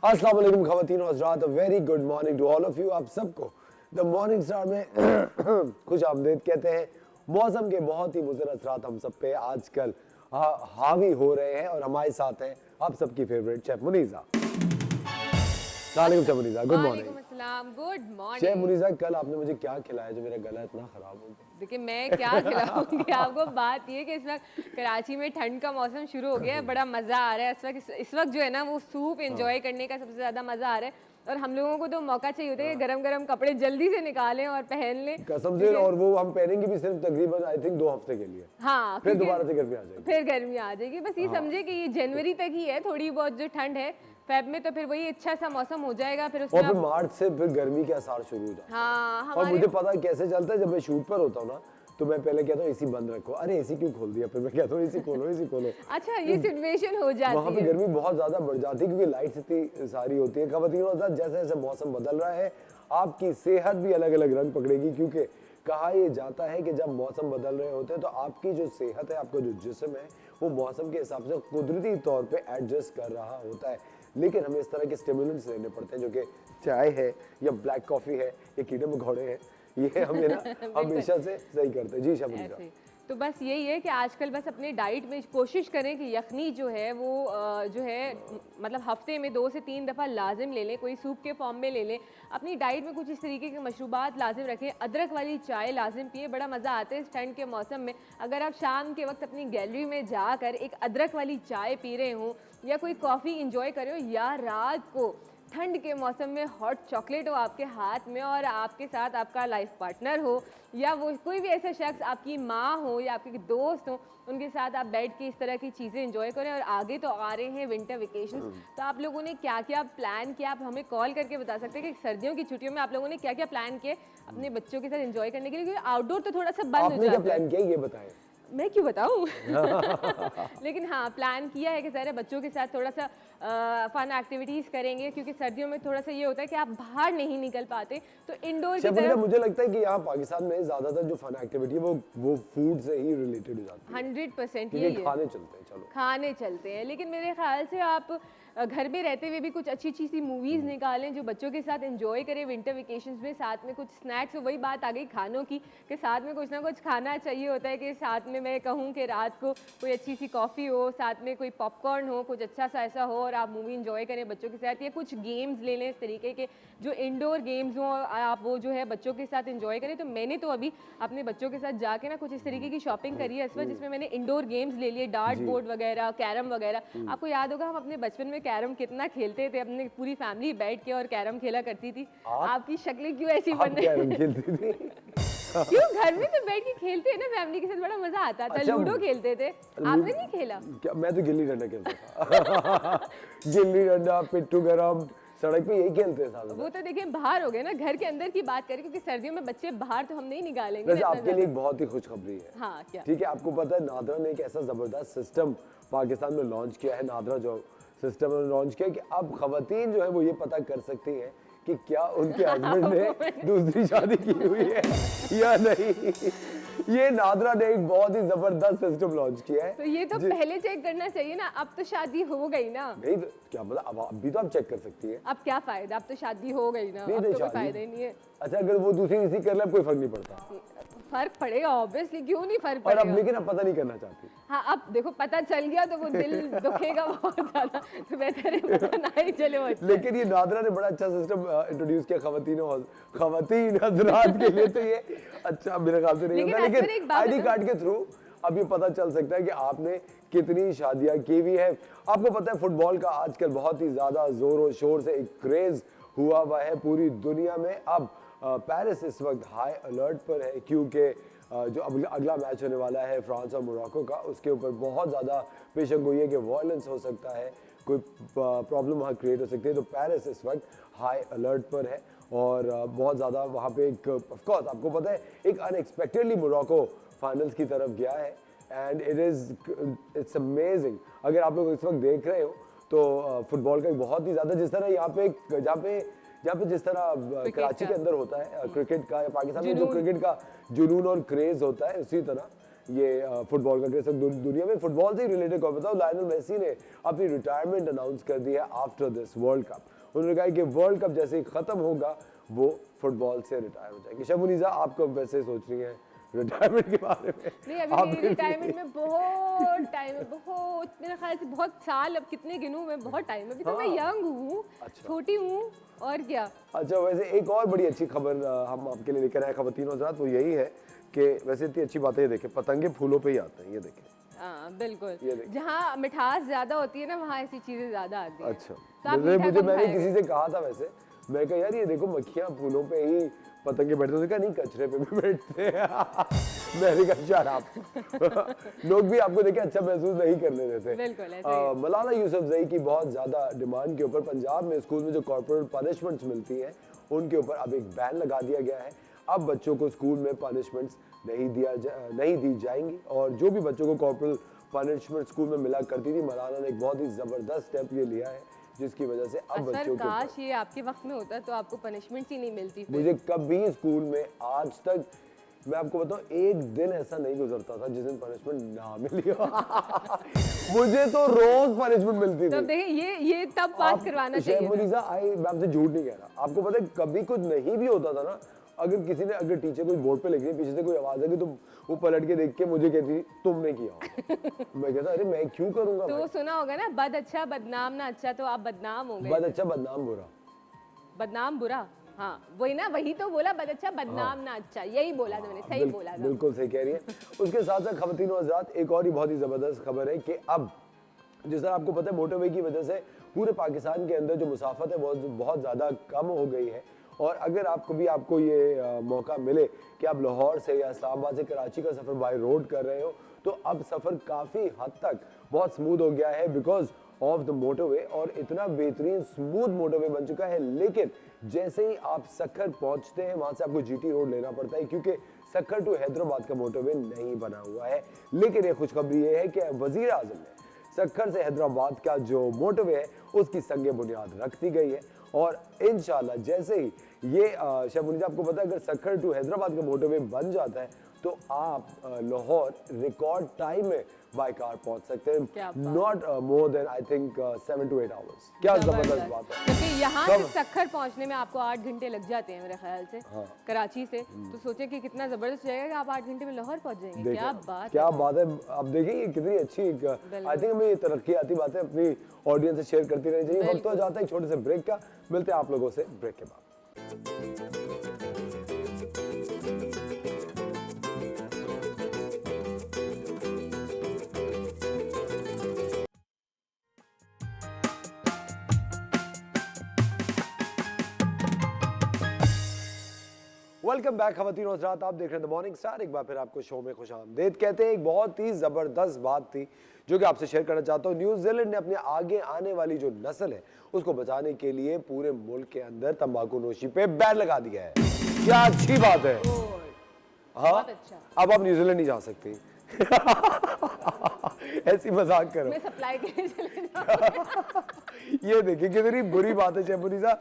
अस्सलाम वालेकुम ख़वातीन और हज़रात, very good morning to all of you. आप सबको द मॉर्निंग स्टार में खुश आमदीद कहते हैं। मौसम के बहुत ही मुज़र असरात हम सब पे आजकल हावी हो रहे हैं और हमारे साथ हैं आप सबकी favourite chef Muniza. Chef Muniza, good morning. Good morning chef Muniza, कल आपने मुझे क्या खिलाया जो मेरा गला इतना खराब हो गया? देखिए मैं क्या खिलाऊंगी आपको। बात ये कि इस वक्त कराची में ठंड का मौसम शुरू हो गया है, बड़ा मज़ा आ रहा है। इस वक्त जो है ना वो सूप एंजॉय करने का सबसे ज़्यादा मज़ा आ रहा है। और हम लोगों को तो मौका चाहिए होता है कि गरम गरम कपड़े जल्दी से निकालें और पहन लें कसम से। और वो हम पहनेंगे भी सिर्फ तकरीबन आई थिंक 2 हफ्ते के लिए। हाँ, फिर दोबारा से गर्मी आ जाएगी। फिर गर्मी आ जाएगी। बस ये समझे कि ये जनवरी तक ही है थोड़ी बहुत जो ठंड है। फेब में तो फिर वही अच्छा सा मौसम हो जाएगा। फिर उसमें और फिर मार्च से फिर गर्मी के आसार शुरू हो जाते हैं। हाँ, और मुझे पता कैसे चलता है, जब मैं शूट पर होता हूँ ना तो मैं पहले कहता हूँ एसी बंद रखो, अरे एसी क्यों खोल दिया, फिर मैं कहता हूँ एसी खोलो एसी खोलो। अच्छा, ये सिचुएशन हो जाती है। वहाँ पे गर्मी बहुत ज्यादा बढ़ जाती है क्योंकि लाइट्स इतनी सारी होती है। ख़वातीन जैसे जैसे मौसम बदल रहा है आपकी सेहत भी अलग अलग रंग पकड़ेगी, क्योंकि कहा यह जाता है कि जब मौसम बदल रहे होते हैं तो आपकी जो सेहत है, आपका जो जिस्म है, वो मौसम के हिसाब से कुदरती तौर पे एडजस्ट कर रहा होता है। लेकिन हमें इस तरह के स्टिमुलेंट्स लेने पड़ते हैं, जो कि चाय है या ब्लैक कॉफ़ी है या कीड़े मकोड़े हैं, ये हमें ना हमेशा से सही करते हैं। जी शामिल। तो बस यही है कि आजकल बस अपने डाइट में कोशिश करें कि यखनी जो है वो जो है मतलब हफ्ते में 2 से 3 दफ़ा लाजिम ले लें, कोई सूप के फॉर्म में ले लें। अपनी डाइट में कुछ इस तरीके के मशरूबात लाजिम रखें। अदरक वाली चाय लाजिम पिए, बड़ा मज़ा आता है इस ठंड के मौसम में। अगर आप शाम के वक्त अपनी गैलरी में जाकर एक अदरक वाली चाय पी रहे हों या कोई कॉफ़ी इंजॉय कर रहे हो, या रात को ठंड के मौसम में हॉट चॉकलेट हो आपके हाथ में और आपके साथ आपका लाइफ पार्टनर हो या वो कोई भी ऐसा शख्स, आपकी माँ हो या आपके दोस्त हो, उनके साथ आप बैठ के इस तरह की चीज़ें एंजॉय करें। और आगे तो आ रहे हैं विंटर वेकेशंस, तो आप लोगों ने क्या क्या प्लान किया, आप हमें कॉल करके बता सकते हैं कि सर्दियों की छुट्टियों में आप लोगों ने क्या क्या प्लान किए अपने बच्चों के साथ एंजॉय करने के लिए, क्योंकि आउटडोर तो थोड़ा सा बंद हो जाता है। आपने क्या प्लान किया ये बताएं। मैं क्यों बताऊं लेकिन हाँ, प्लान किया है कि सारे बच्चों के साथ थोड़ा सा फन एक्टिविटीज़ करेंगे, क्योंकि सर्दियों में थोड़ा सा ये होता है कि आप बाहर नहीं निकल पाते, तो इंडोर की तरफ मुझे लगता है कि यहाँ पाकिस्तान में ज़्यादातर जो फन एक्टिविटी है वो फूड से ही रिलेटेड हो जाती है। 100% ये खाने चलते हैं। चलो खाने चलते हैं, लेकिन मेरे ख्याल से आप घर में रहते हुए भी कुछ अच्छी अच्छी सी मूवीज़ निकालें जो बच्चों के साथ एंजॉय करें विंटर वेकेशंस में। साथ में कुछ स्नैक्स, वही बात आ गई खानों की कि साथ में कुछ ना कुछ खाना चाहिए होता है। कि साथ में मैं कहूँ कि रात को कोई अच्छी सी कॉफ़ी हो, साथ में कोई पॉपकॉर्न हो, कुछ अच्छा सा ऐसा हो और आप मूवी एंजॉय करें बच्चों के साथ। या कुछ गेम्स ले लें इस तरीके के जो इंडोर गेम्स हों, आप वो जो है बच्चों के साथ एंजॉय करें। तो मैंने तो अभी अपने बच्चों के साथ जाके ना कुछ इस तरीके की शॉपिंग करी है इस वक्त, जिसमें मैंने इंडोर गेम्स ले लिए, डार्ट बोर्ड वगैरह, कैरम वगैरह। आपको याद होगा हम अपने बचपन में कैरम कितना खेलते थे, अपने पूरी फैमिली बैठ के और कैरम खेला करती थी। आपकी शक्लें क्यों ऐसी बन रही कैरम खेलती थी? क्यों? घर में तो बैठ के खेलते हैं ना फैमिली के साथ, बड़ा मजा आता था। अच्छा, लूडो खेलते थे, आपने नहीं खेला? क्या, मैं तो गिल्ली डंडा खेलता था गिल्ली डंडा, पिट्ठू गरम, सड़क पे यही खेलते हैं साथ। वो तो देखिए बाहर हो गए ना, घर के अंदर की बात करें, क्योंकि सर्दियों में बच्चे बाहर तो हम नहीं निकालेंगे। वैसे आपके लिए एक बहुत ही खुशखबरी है। हाँ, क्या? ठीक है, आपको पता है नादरा ने एक ऐसा जबरदस्त सिस्टम पाकिस्तान में लॉन्च किया है। नादरा जो सिस्टम लॉन्च किया कि अब खवातीन जो है वो ये पता कर सकती हैं कि क्या उनके हस्बैंड ने दूसरी शादी की हुई है या नहीं। ये नादरा ने एक बहुत ही जबरदस्त सिस्टम लॉन्च किया है। तो ये तो पहले चेक करना चाहिए ना, अब तो शादी हो गई ना। नहीं तो क्या पता, अब अभी तो आप चेक कर सकती है। अब क्या फायदा, अब तो शादी हो गई ना, अब तो कोई फायदा ही नहीं है। अच्छा, अगर वो दूसरी किसी कर ले कोई फर्क नहीं पड़ता। फर्क पड़ेगा ऑब्वियसली, क्यों नहीं फर्क और पड़ेगा। अब लेकिन अब पता नहीं करना चाहती। हाँ, अब देखो पता चल गया तो वो दिल दुखेगा बहुत ज्यादा, तो बेहतर है पता ना ही चले वो। लेकिन ये नादरा ने बड़ा अच्छा सिस्टम इंट्रोड्यूस किया खवातीन हजरात के लिए। तो ये अच्छा मेरे ख्याल से नहीं होगा, लेकिन आईडी कार्ड के थ्रू अब ये पता चल सकता है कि आपने कितनी शादियां की हुई है। आपको पता है फुटबॉल का आजकल बहुत ही ज्यादा जोरों शोर से एक क्रेज हुआ है पूरी दुनिया में। अब पेरिस इस वक्त हाई अलर्ट पर है, क्योंकि जो अगला मैच होने वाला है फ्रांस और मोरक्को का, उसके ऊपर बहुत ज़्यादा पेशेंगोई हुई है कि वायलेंस हो सकता है, कोई प्रॉब्लम वहाँ क्रिएट हो सकती है। तो पेरिस इस वक्त हाई अलर्ट पर है और बहुत ज़्यादा वहाँ पे एक ऑफ कोर्स आपको पता है एक अनएक्सपेक्टेडली मोरक्को फाइनल्स की तरफ गया है एंड इट्स अमेजिंग। अगर आप लोग इस वक्त देख रहे हो तो फुटबॉल का बहुत ही ज़्यादा, जिस तरह यहाँ पे जहाँ पे जिस तरह कराची के अंदर होता है क्रिकेट का, या पाकिस्तान में जो क्रिकेट का जुनून और क्रेज होता है, उसी तरह ये फुटबॉल का क्रेज दुनिया में। फुटबॉल से रिलेटेड को बताओ, लायनल मेसी ने अपनी रिटायरमेंट अनाउंस कर दी है आफ्टर दिस वर्ल्ड कप। उन्होंने कहा कि वर्ल्ड कप जैसे ही खत्म होगा वो फुटबॉल से रिटायर हो जाएंगे। शबुनीजा, आप कब वैसे सोच रही हैं रिटायरमेंट के बारे में? नहीं, अभी मेरी रिटायरमेंट में बहुत टाइम है, बहुत, मेरे ख्याल से बहुत साल, अब कितने गिनूं मैं, बहुत टाइम है। अभी तो मैं यंग हूँ, छोटी हूँ, और क्या। अच्छा, वैसे एक और बड़ी अच्छी खबर हम आपके लिए लेकर आए खवातीन और हज़रात, वो यही है कि वैसे इतनी अच्छी बातें, ये देखें पतंगे फूलों पे ही आते हैं, ये देखें। हाँ बिल्कुल, जहाँ मिठास ज्यादा होती है ना वहाँ ऐसी चीजें ज्यादा आती हैं। अच्छा, मैंने किसी से कहा था, वैसे मैं कहा यार ये देखो मक्खियाँ फूलों पे ही पतंगे बैठते, तो कहा नहीं कचरे पे भी बैठते हैं। मैंने कहा शराब। लोग भी आपको देखे अच्छा महसूस नहीं करने देते। बिल्कुल। मलाला यूसुफजई की बहुत ज्यादा डिमांड के ऊपर पंजाब में स्कूल में जो कॉर्पोरेट पनिशमेंट्स मिलती हैं उनके ऊपर अब एक बैन लगा दिया गया है। अब बच्चों को स्कूल में पनिशमेंट्स नहीं दी जाएंगी, और जो भी बच्चों को कॉर्पोरेट पनिशमेंट स्कूल में मिला करती थी, मलाला ने एक बहुत ही जबरदस्त स्टेप ये लिया है जिसकी वजह से अब बच्चों को, काश ये आपके वक्त में होता तो आपको पनिशमेंट्स ही नहीं मिलती। मुझे कभी स्कूल में आज तक, मैं आपको बताऊं, एक दिन ऐसा नहीं गुजरता था जिस दिन पनिशमेंट ना मिली हो। मुझे तो रोज पनिशमेंट मिलती थी। तो देखिए ये तब पास करवाना चाहिए। मैं आपसे झूठ नहीं कह रहा, आपको पता है कभी कुछ नहीं भी होता था ना, अगर टीचर कोई बोर्ड पे लिख रही है, पीछे से कोई आवाज आएगी तो वो पलट के देख के मुझे कहती थी तुमने किया। मैं कहता अरे मैं क्यों करूंगा। तो सुना होगा ना, बद अच्छा बदनाम ना अच्छा, तो आप बदनाम हो गए। बद अच्छा बदनाम बुरा, बदनाम बुरा, हाँ वही ना, वही तो बोला, बद अच्छा बदनाम ना अच्छा, यही बोला था मैंने, सही बोला था। बिल्कुल सही कह रही है। उसके साथ साथ खवातीन और हज़रात, एक और ही बहुत ही जबरदस्त खबर है कि अब जिस तरह आपको पता है मोटरवे की वजह से पूरे पाकिस्तान के अंदर जो मुसाफत है वो बहुत ज़्यादा कम हो गई है, और अगर आपको ये मौका मिले कि आप लाहौर से या इस्लामाबाद से कराची का सफ़र बाय रोड कर रहे हो, तो अब सफ़र काफ़ी हद तक बहुत स्मूथ हो गया है बिकॉज ऑफ द मोटरवे, और इतना बेहतरीन स्मूथ मोटरवे बन चुका है। लेकिन जैसे ही आप सक्खर पहुंचते हैं वहां से आपको जीटी रोड लेना पड़ता है, क्योंकि सक्खर टू हैदराबाद का मोटरवे नहीं बना हुआ है। लेकिन ये खुशखबरी ये है कि वजीर आजम ने सक्खर से हैदराबाद का जो मोटरवे है उसकी संगे बुनियाद रख दी गई है, और इंशाल्लाह जैसे ही ये शबुनीजा, आपको पता है अगर सक्खर टू हैदराबाद का मोटरवे बन जाता है तो आप लाहौर रिकॉर्ड टाइम में बाय कार पहुंच सकते हैं, not more than I think 7 to 8 hours। क्या जबरदस्त बात है, क्योंकि यहाँ से सक्खर पहुंचने में आपको 8 घंटे लग जाते हैं मेरे ख्याल से। हाँ। कराची से, तो सोचे कि कितना जबरदस्त रहेगा कि आप 8 घंटे में लाहौर पहुंच जाएंगे। क्या बात है। अब देखिए ये कितनी अच्छी, आई थिंक हमें ये तरक्कीयाती बातें अपनी ऑडियंस से शेयर करती रहनी चाहिए। वक्त हो जाता है एक छोटे से ब्रेक का, मिलते हैं आप लोगों से ब्रेक के बाद। वेलकम बैक खवातीन और हज़रात, आप देख रहे हैं द मॉर्निंग स्टार। एक बार फिर आपको शो में खुशामदीद कहते हैं। एक बहुत ही ज़बरदस्त बात थी जो कि आपसे शेयर करना चाहता हूँ। न्यूजीलैंड ने अपने आगे आने वाली जो नस्ल है उसको बचाने के लिए पूरे मुल्क के अंदर तंबाकू नोशी पे बैन लगा दिया है। क्या अच्छी बात है। हाँ, अब आप न्यूजीलैंड नहीं जा सकती। ऐसी मजाक करो, मैं सप्लाई के लिए चले जाऊंगा। ये देखिए कितनी बुरी बात है शबुनीजा।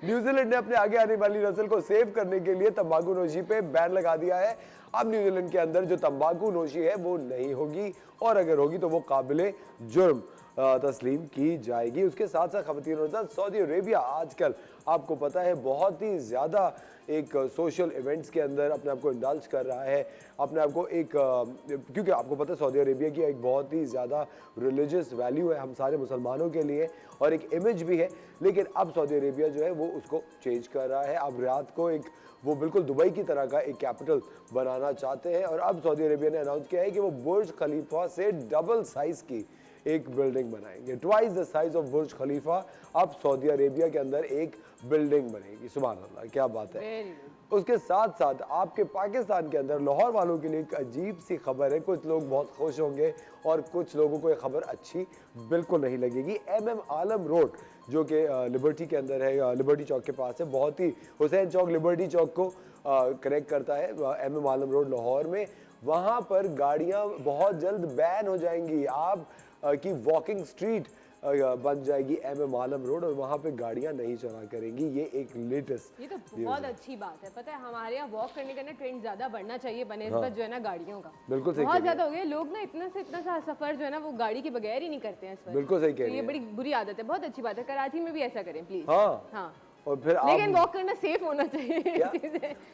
न्यूजीलैंड ने अपने आगे आने वाली नस्ल को सेव करने के लिए तंबाकू नोशी पे बैन लगा दिया है। अब न्यूजीलैंड के अंदर जो तंबाकू नोशी है वो नहीं होगी, और अगर होगी तो वो काबिले जुर्म तस्लीम की जाएगी। उसके साथ साथ खवातीन और हज़रात, सऊदी अरेबिया आजकल आपको पता है बहुत ही ज़्यादा एक सोशल इवेंट्स के अंदर अपने आप को इंडल्ज कर रहा है, अपने आप को एक क्योंकि आपको पता है सऊदी अरेबिया की एक बहुत ही ज़्यादा रिलीजियस वैल्यू है हम सारे मुसलमानों के लिए, और एक इमेज भी है। लेकिन अब सऊदी अरेबिया जो है वो उसको चेंज कर रहा है। अब रियाद को एक वो बिल्कुल दुबई की तरह का एक कैपिटल बनाना चाहते हैं, और अब सऊदी अरेबिया ने अनाउंस किया है कि वो बुर्ज खलीफा से डबल साइज़ की एक बिल्डिंग बनाएंगे, ट्वाइस द साइज ऑफ बुर्ज खलीफा। अब सऊदी अरेबिया के अंदर एक बिल्डिंग बनेगी। सुभान अल्लाह, क्या बात है। उसके साथ साथ आपके पाकिस्तान के अंदर लाहौर वालों के लिए एक अजीब सी खबर है। कुछ लोग बहुत खुश होंगे और कुछ लोगों को ये खबर अच्छी बिल्कुल नहीं लगेगी। MM आलम रोड जो कि लिबर्टी के अंदर है, लिबर्टी चौक के पास है, बहुत ही हुसैन चौक लिबर्टी चौक को कनेक्ट करता है MM आलम रोड लाहौर में। वहाँ पर गाड़ियाँ बहुत जल्द बैन हो जाएंगी। आप की वॉकिंग स्ट्रीट बन जाएगी MM आलम रोड और वहाँ पे गाड़ियाँ नहीं चला करेंगी। ये एक लेटेस्ट, ये तो बहुत अच्छी बात है। पता है हमारे यहाँ वॉक करने का ना ट्रेंड ज्यादा बढ़ना चाहिए बनिस्बत जो है ना गाड़ियों का। बिल्कुल सही बहुत ज्यादा हो गया, लोग ना इतना से इतना सा सफर जो है ना वो गाड़ी के बगैर ही नहीं करते हैं इस पर। बिल्कुल सही कह तो रही ये है। बड़ी बुरी आदत है, बहुत अच्छी बात है, कराची में भी ऐसा करें प्लीज। हाँ हाँ और फिर आप लेकिन वॉक करना सेफ होना चाहिए। क्या?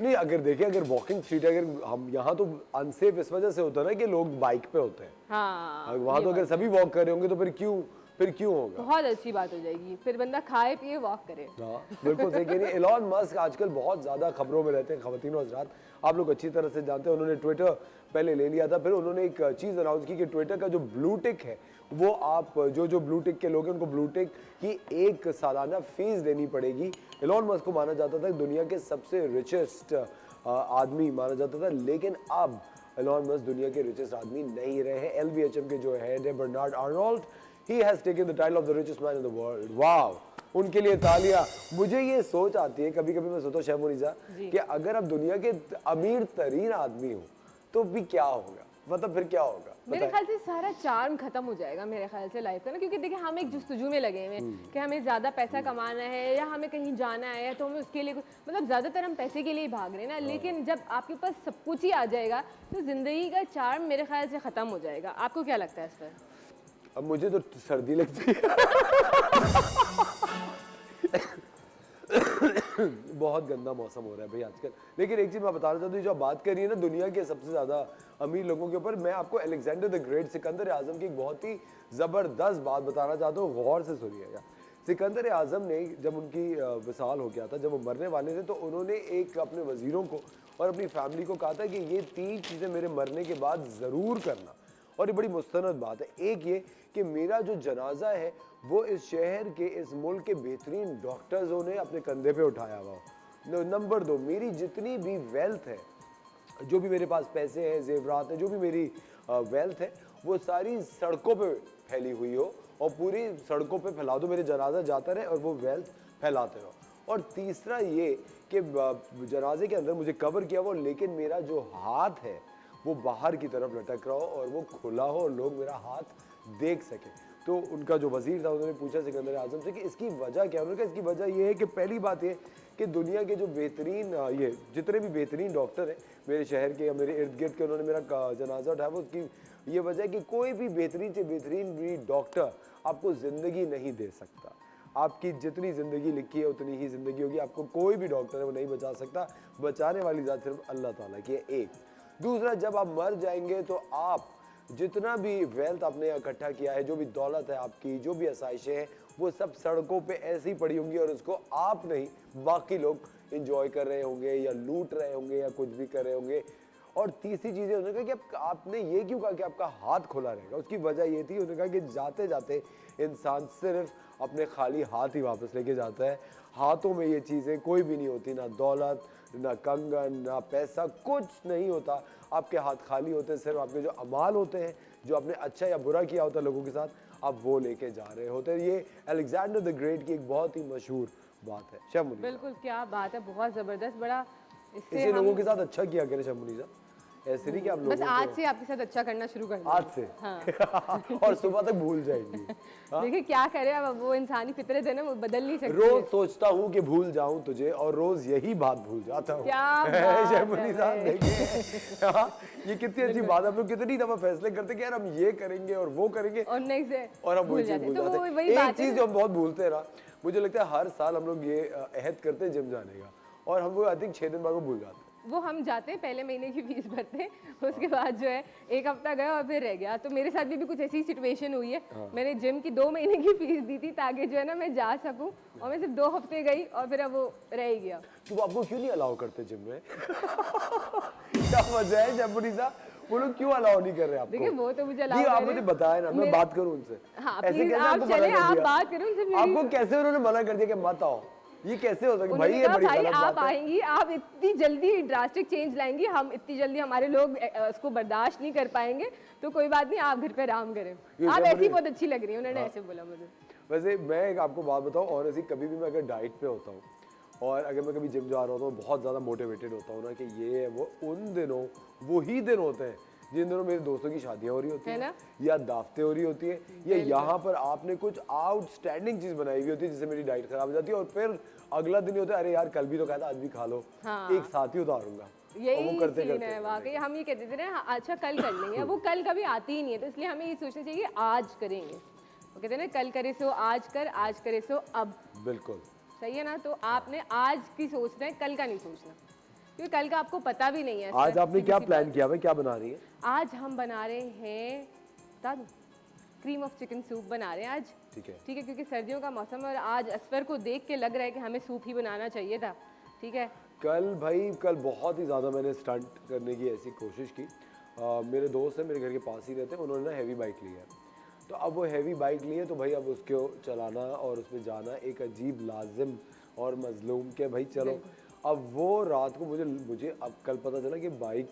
नहीं अगर देखिए अगर वॉकिंग स्ट्रीट अगर हम यहाँ तो अनसेफ इस वजह से होता है ना कि लोग बाइक पे होते हैं। हाँ वहाँ तो अगर सभी वॉक कर रहे होंगे तो फिर क्यों होगा। बहुत अच्छी बात हो जाएगी, फिर बंदा खाए पिए वॉक करे। हाँ बिल्कुल सही कह रही है। एलॉन मस्क आजकल बहुत ज्यादा खबरों में रहते हैं। खवातीन और हज़रात आप लोग अच्छी तरह से जानते हैं, उन्होंने ट्विटर पहले ले लिया था, फिर उन्होंने एक चीज अनाउंस की कि ट्विटर का जो ब्लू टिक है वो आप जो ब्लू टिक के लोग हैं उनको ब्लू टिक की एक सालाना फीस देनी पड़ेगी। एलॉन मस्क को माना जाता था दुनिया के सबसे रिचेस्ट आदमी माना जाता था, लेकिन अब एलॉन मस्क दुनिया के रिचेस्ट आदमी नहीं रहे हैं। LVHM के जो हेड है Bernard Arnold, he has taken the title of the richest man in the world. Wow! उनके लिए तालियां। मुझे ये सोच आती है कभी कभी, मैं सोचता हूँ शहमुनीसा कि अगर आप दुनिया के अमीर तरीन आदमी हो तो भी क्या होगा, मतलब फिर क्या होगा। मेरे ख्याल से सारा चार्म खत्म हो जाएगा मेरे ख्याल से लाइफ का ना, क्योंकि देखिए हम एक जुस्तजू में लगे हुए हैं कि हमें ज्यादा पैसा कमाना है या हमें कहीं जाना है, तो हमें उसके लिए मतलब ज्यादातर हम पैसे के लिए ही भाग रहे हैं ना। लेकिन जब आपके पास सब कुछ ही आ जाएगा तो जिंदगी का चार्म मेरे ख्याल से खत्म हो जाएगा। आपको क्या लगता है इस पर? अब मुझे तो सर्दी लगती है। बहुत गंदा मौसम हो रहा है भाई आजकल। लेकिन एक चीज मैं बताना चाहता हूँ, जो आप बात कर रही है ना दुनिया के सबसे ज्यादा अमीर लोगों के ऊपर, मैं आपको अलेक्जेंडर द ग्रेट सिकंदर आजम की एक बहुत ही जबरदस्त बात बताना चाहता हूँ, गौर से सुनिएगा। सिकंदर आजम ने जब उनकी विसाल हो गया था, जब वो मरने वाले थे, तो उन्होंने एक अपने वजीरों को और अपनी फैमिली को कहा था कि ये 3 चीजें मेरे मरने के बाद जरूर करना। और ये बड़ी मुस्तनद बात है। एक ये कि मेरा जो जनाजा है वो इस शहर के, इस मुल्क के बेहतरीन डॉक्टर्सों ने अपने कंधे पे उठाया हुआ हो। नंबर 2, मेरी जितनी भी वेल्थ है, जो भी मेरे पास पैसे हैं, जेवरात हैं, जो भी मेरी वेल्थ है, वो सारी सड़कों पे फैली हुई हो और पूरी सड़कों पे फैला दो, मेरे जनाजा जाता रहे और वो वेल्थ फैलाते रहो। और तीसरा ये कि जनाजे के अंदर मुझे कवर किया हो, लेकिन मेरा जो हाथ है वो बाहर की तरफ लटक रहा हो और वो खुला हो और लोग मेरा हाथ देख सके। तो उनका जो वजीर था उन्होंने पूछा सिकंदर आजम से कि इसकी वजह क्या है। उन्होंने कहा इसकी वजह ये है कि पहली बात ये कि दुनिया के जो बेहतरीन ये जितने भी बेहतरीन डॉक्टर हैं मेरे शहर के या मेरे इर्द गिर्द के, उन्होंने मेरा जनाजा उठाया, वो उसकी ये वजह है कि कोई भी बेहतरीन से बेहतरीन भी डॉक्टर आपको ज़िंदगी नहीं दे सकता। आपकी जितनी ज़िंदगी लिखी है उतनी ही ज़िंदगी होगी, आपको कोई भी डॉक्टर है वो नहीं बचा सकता, बचाने वाली ज़ात सिर्फ अल्लाह ताला की है। एक दूसरा, जब आप मर जाएंगे तो आप जितना भी वेल्थ आपने इकट्ठा किया है, जो भी दौलत है आपकी, जो भी आसाइशें हैं, वो सब सड़कों पे ऐसे ही पड़ी होंगी और उसको आप नहीं बाकी लोग इंजॉय कर रहे होंगे या लूट रहे होंगे या कुछ भी कर रहे होंगे। और तीसरी चीज़ उन्होंने कहा कि आपने ये क्यों कहा कि आपका हाथ खुला रहेगा, उसकी वजह ये थी, उन्होंने कहा कि जाते जाते इंसान सिर्फ अपने खाली हाथ ही वापस लेके जाता है। हाथों में ये चीज़ें कोई भी नहीं होती, ना दौलत, ना कंगन, ना पैसा, कुछ नहीं होता। आपके हाथ खाली होते हैं, सिर्फ आपके जो अमाल होते हैं, जो आपने अच्छा या बुरा किया होता है लोगों के साथ, आप वो लेके जा रहे होते हैं। ये अलेक्जेंडर द ग्रेट की एक बहुत ही मशहूर बात है। शहमुनीसा, बिल्कुल क्या बात है, बहुत जबरदस्त। बड़ा इसे लोगों के साथ अच्छा किया करें शहमुनीसा, ऐसे नहीं कि आप लोगों बस आज से आपके साथ अच्छा करना शुरू कर आज से हाँ। और सुबह तक भूल जाएंगी। देखिए क्या करे, अब वो इंसानी फितरत है ना, वो बदल नहीं सकती। रोज सोचता हूँ कि भूल जाऊं तुझे और रोज यही बात भूल जाता हूँ। क्या बात शहमुनी साहब है। देखिए, हाँ, ये कितनी अच्छी बात है। हम लोग कितनी दफा फैसले करते कि यार हम ये करेंगे और वो करेंगे और नेक्स्ट और हम वही चीज भूल जाते हैं। एक चीज जो हम बहुत भूलते हैं ना, मुझे लगता है हर साल हम लोग ये अहद करते हैं जिम जाने का, और हम वो आई थिंक 6 दिन बाद वो भूल जाते हैं। वो हम जाते हैं, पहले महीने की फीस भरते हैं, उसके बाद जो है एक हफ्ता गया और फिर रह गया। तो मेरे साथ भी कुछ ऐसी सिचुएशन हुई है। मैंने जिम की 2 महीने की फीस दी थी ताकि जो है ना मैं जा सकूं, और मैं सिर्फ 2 हफ्ते गई और फिर अब वो रह ही गया। तो वो आपको क्यों नहीं अलाउ करते जिम में? क्या वजह है शहमुनीसा, वो लोग क्यों अलाउ नहीं कर रहे आपको? देखिए वो तो मुझे जी आप मुझे बताएं ना, मैं बात करूं उनसे। हाँ ऐसे प्लीज कैसे आप आपको मना चले, कर आप दिया? बात करो उनसे। आपको कैसे उन्होंने मना कर दिया कि मत आओ? ये कैसे हो सकता है भाई? ये बड़ी भाई गलत आप बात है। आएंगी, आप इतनी जल्दी ड्रास्टिक चेंज लाएंगी, हम इतनी जल्दी हमारे लोग उसको बर्दाश्त नहीं कर पाएंगे, तो कोई बात नहीं, आप घर पे आराम करें। आप ऐसी बहुत अच्छी लग रही है, उन्होंने ऐसे बोला मुझे। वैसे मैं एक आपको बात बताऊं, और ऐसी कभी भी मैं अगर डाइट पे होता हूँ और अगर मैं कभी जिम जा रहा होता हूँ, बहुत ज़्यादा मोटिवेटेड होता हूँ ना कि ये है वो, उन दिनों वही दिन होते हैं जिन दिनों मेरे दोस्तों की शादियां हो रही होती है हैं ना? या दावतें हो रही होती है या यहाँ पर आपने कुछ आउटस्टैंडिंग चीज बनाई हुई होती है जिससे मेरी डाइट खराब हो जाती है और फिर अगला दिन ही होता है अरे यार कल भी तो कहा था आज भी खा लो, हाँ। एक साथ ही उतारूंगा। और वो यही करते सीन करते है वाकई। हम ये कहते थे ना अच्छा कल कर लेंगे, वो कल कभी आती ही नहीं है, तो इसलिए हमें ये सोचना चाहिए कि आज करेंगे। वो कहते हैं ना कल करे सो आज कर, आज करे सो अब। बिल्कुल सही है ना? तो आपने आज की सोचना है, कल का नहीं सोचना, क्योंकि कल का आपको पता भी नहीं है। आज आपने क्या प्लान किया है, क्या बना रही है? आज हम बना रहे हैं तब क्रीम ऑफ चिकन सूप बना रहे हैं आज। ठीक है ठीक है, क्योंकि सर्दियों का मौसम और आज असफर को देख के लग रहा है कि हमें सूप ही बनाना चाहिए था। ठीक है, कल बहुत ही ज़्यादा मैंने स्टंट करने की ऐसी कोशिश की। मेरे दोस्त हैं मेरे घर के पास ही रहते हैं, उन्होंने ना हैवी बाइक ली है, तो अब वो हैवी बाइक ली है तो भाई अब उसको चलाना और उसमें जाना एक अजीब लाजिम और मजलूम के भाई चलो। अब वो रात को मुझे अब कल पता चला कि बाइक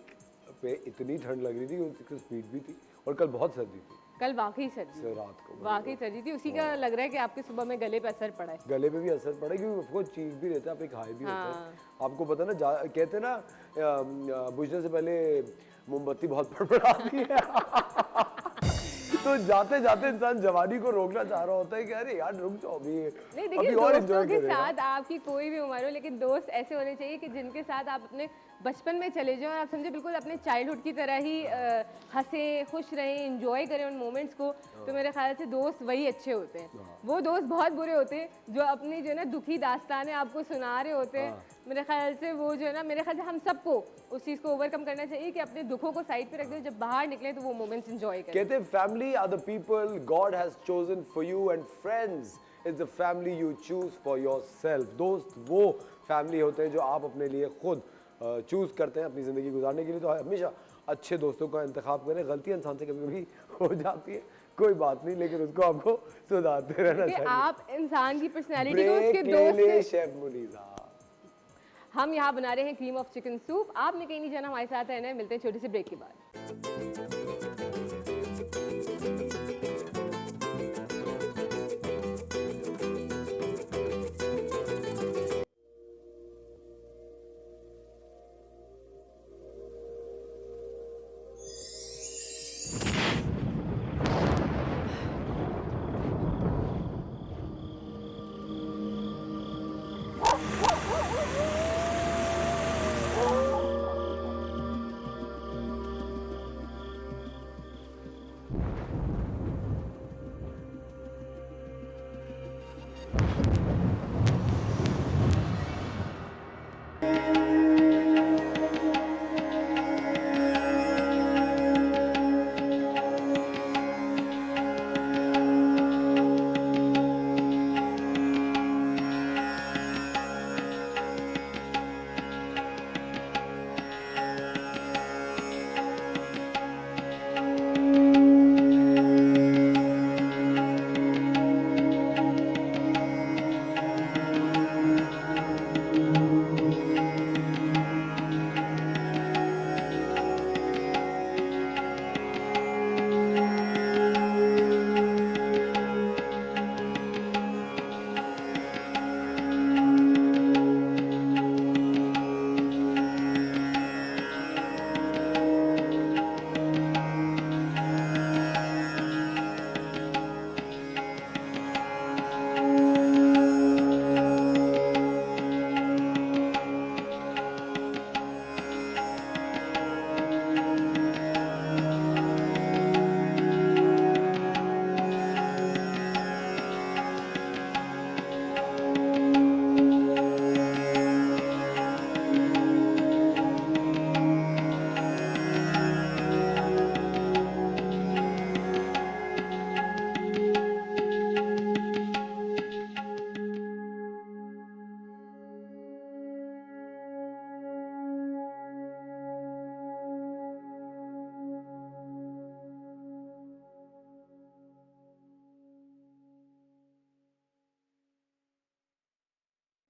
पे इतनी ठंड लग रही थी, उसकी स्पीड भी थी और कल बहुत सर्दी थी। कल वाकई सर्दी, से रात को वाकई सर्दी थी। उसी का लग रहा है कि आपके सुबह में गले पे असर पड़ा है। गले पे भी असर पड़ा क्योंकि उसको चीख भी रहता है, आप एक हाई भी होता है। हाँ। आपको पता ना कहते हैं ना बुझने से पहले मोमबत्ती बहुत फड़फड़ाती है। तो जाते जाते इंसान जवानी को रोकना चाह रहा होता है कि अरे यार रुक जाओ अभी, नहीं देखिए, अभी और दोस्तों एंजॉय के करेगा। साथ आपकी कोई भी उम्र हो, लेकिन दोस्त ऐसे होने चाहिए कि जिनके साथ आप अपने बचपन में चले जाओ और आप समझे बिल्कुल अपने चाइल्डहुड की तरह ही हंसें, खुश रहें, एंजॉय करें उन मोमेंट्स को। तो मेरे ख्याल से दोस्त वही अच्छे होते हैं। वो दोस्त बहुत बुरे होते हैं जो अपनी जो है ना दुखी दास्तानें आपको सुना रहे होते हैं। मेरे ख्याल से वो जो है ना, मेरे ख्याल से हम सबको उस चीज़ को ओवरकम करना चाहिए कि अपने दुखों को साइड पे रख दो, जब बाहर निकले तो वो मोमेंट्स एंजॉय करें। कहते हैं family are the people God has chosen for you and friends is the family you choose for yourself. दोस्त वो फैमिली होते हैं जो आप अपने लिए खुद चूज करते हैं अपनी ज़िंदगी गुजारने के लिए। तो हमेशा अच्छे दोस्तों का इंतखाब करें। गलतियां इंसान से कभी कभी हो जाती है, कोई बात नहीं, लेकिन उसको आपको सुधारते रहना कि चाहिए। आप इंसान की पर्सनैलिटी को उसके ब्रेक दोस्त ले ले से। शेफ मुनीजा। हम यहाँ बना रहे हैं क्रीम ऑफ चिकन सूप। आपने कहीं नहीं जाना, हमारे साथ रहना है। मिलते हैं छोटे से ब्रेक के बाद।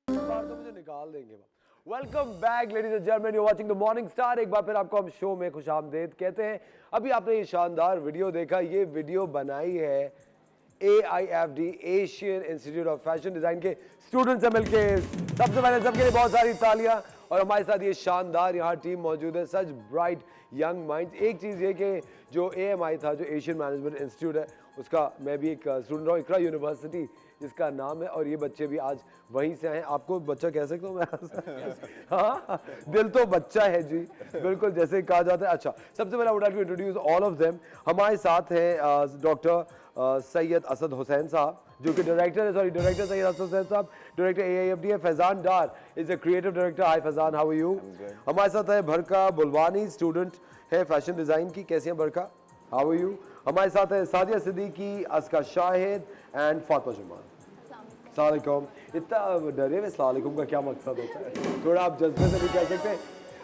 बार तो मुझे निकाल देंगे। Welcome back ladies and gentleman, you watching the morning star. एक बार फिर आपको हम शो में खुशामदीद कहते हैं। अभी आपने ये शानदार वीडियो देखा, ये वीडियो बनाई है AIFD Asian institute of fashion design के स्टूडेंट से मिलके सबसे पहले सबके लिए बहुत सारी तालियां। और हमारे साथ ये शानदार यहाँ टीम मौजूद है, सच ब्राइट यंग माइंड्स। एक चीज़ ये कि जो AMI था, जो एशियन मैनेजमेंट इंस्टीट्यूट है, उसका मैं भी एक स्टूडेंट हूँ, इकरा यूनिवर्सिटी जिसका नाम है, और ये बच्चे भी आज वहीं से आए। आपको बच्चा कह सकता हूँ मैं? हाँ, दिल तो बच्चा है जी, बिल्कुल जैसे कहा जाता है। अच्छा, सबसे पहले I would like to introduce all of them. हमारे साथ हैं डॉक्टर सैयद असद हुसैन साहब, जो कि डायरेक्टर सैयद असद हुसैन साहब, डायरेक्टर AIFD है। Faizan Dar is a creative director. Hi Faizan, how are you? हमारे साथ है भरका बुलवानी, स्टूडेंट है फैशन डिजाइन की। कैसी हैं भरका? How are you? हमारे साथ है सादिया सिद्दीकी, अस्का शाहिद एंड फातिमा जुमान। अस्सलामुअलैकुम। इतना डरे हुए अस्सलामुअलैकुम का क्या मकसद होता है? थोड़ा आप जज्बे से भी कह सकते हैं।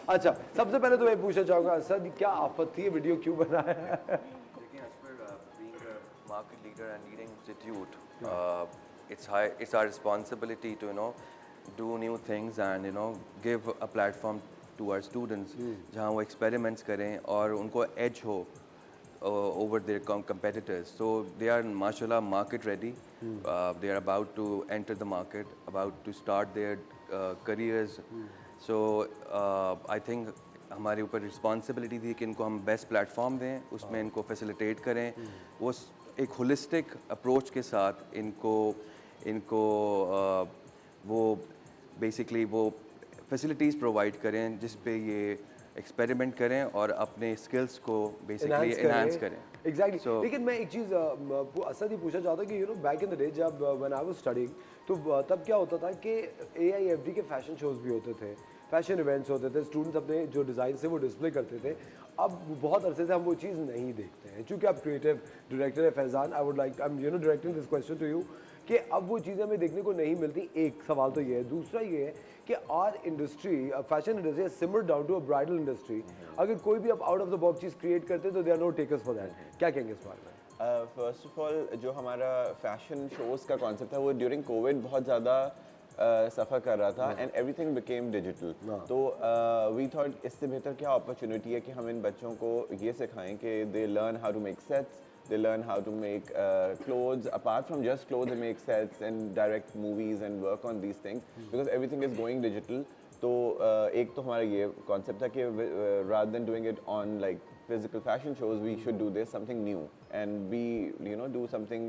अच्छा, सबसे पहले तो मैं पूछना चाहूँगा असद, क्या आफत थी ये वीडियो क्यों बनाया है? Looking as per being a market leader and leading institute, it's our responsibility to do new things and give a platform to our students जहाँ वो experiments करें और उनको edge हो over their competitors. So they are mashallah market ready. They are about to enter the market, about to start their careers. So I think हमारे ऊपर responsibility थी कि इनको हम बेस्ट प्लेटफॉर्म दें, उसमें इनको फैसिलिटेट करें, वो एक होलिस्टिक अप्रोच के साथ इनको वो बेसिकली वो फैसिलिटीज़ प्रोवाइड करें जिस पे ये एक्सपेरिमेंट करें और अपने स्किल्स को बेसिकली एनहांस करें। एग्जैक्टली। लेकिन मैं एक चीज़ असद ही पूछना चाहता हूँ कि बैक इन द डे जब व्हेन आई वाज स्टडीइंग, तो तब क्या होता था कि AIFD के फैशन शोज़ भी होते थे, फैशन इवेंट्स होते थे, स्टूडेंट्स अपने जो डिज़ाइन से वो डिस्प्ले करते थे। अब बहुत अरसे से हम वो चीज़ नहीं देखते हैं। चूँकि आप क्रिएटिव डायरेक्टर है Faizan, I would like, I am directing this question to you कि अब वो चीज़ें हमें देखने को नहीं मिलती। एक सवाल तो ये है। दूसरा ये है कि our industry, fashion industry simmer down to a bridal industry. अगर कोई भी अब आउट ऑफ द बॉक्स चीज़ क्रिएट करते तो they are no takers for that. क्या कहेंगे इस बारे में? फर्स्ट ऑफ ऑल, जो हमारा फैशन शोज़ का कॉन्सेप्ट था वो ड्यूरिंग कोविड बहुत ज़्यादा सफ़र कर रहा था एंड एवरीथिंग बिकेम डिजिटल। तो वी थॉट इससे बेहतर क्या अपॉर्चुनिटी है कि हम इन बच्चों को ये सिखाएं कि they learn how to make sets, they learn how to make clothes apart from just clothes, they make sets and direct movies and work on these things because everything is going digital. तो एक तो हमारा ये concept था कि rather than doing it on like physical fashion shows, we should do this something new and we do something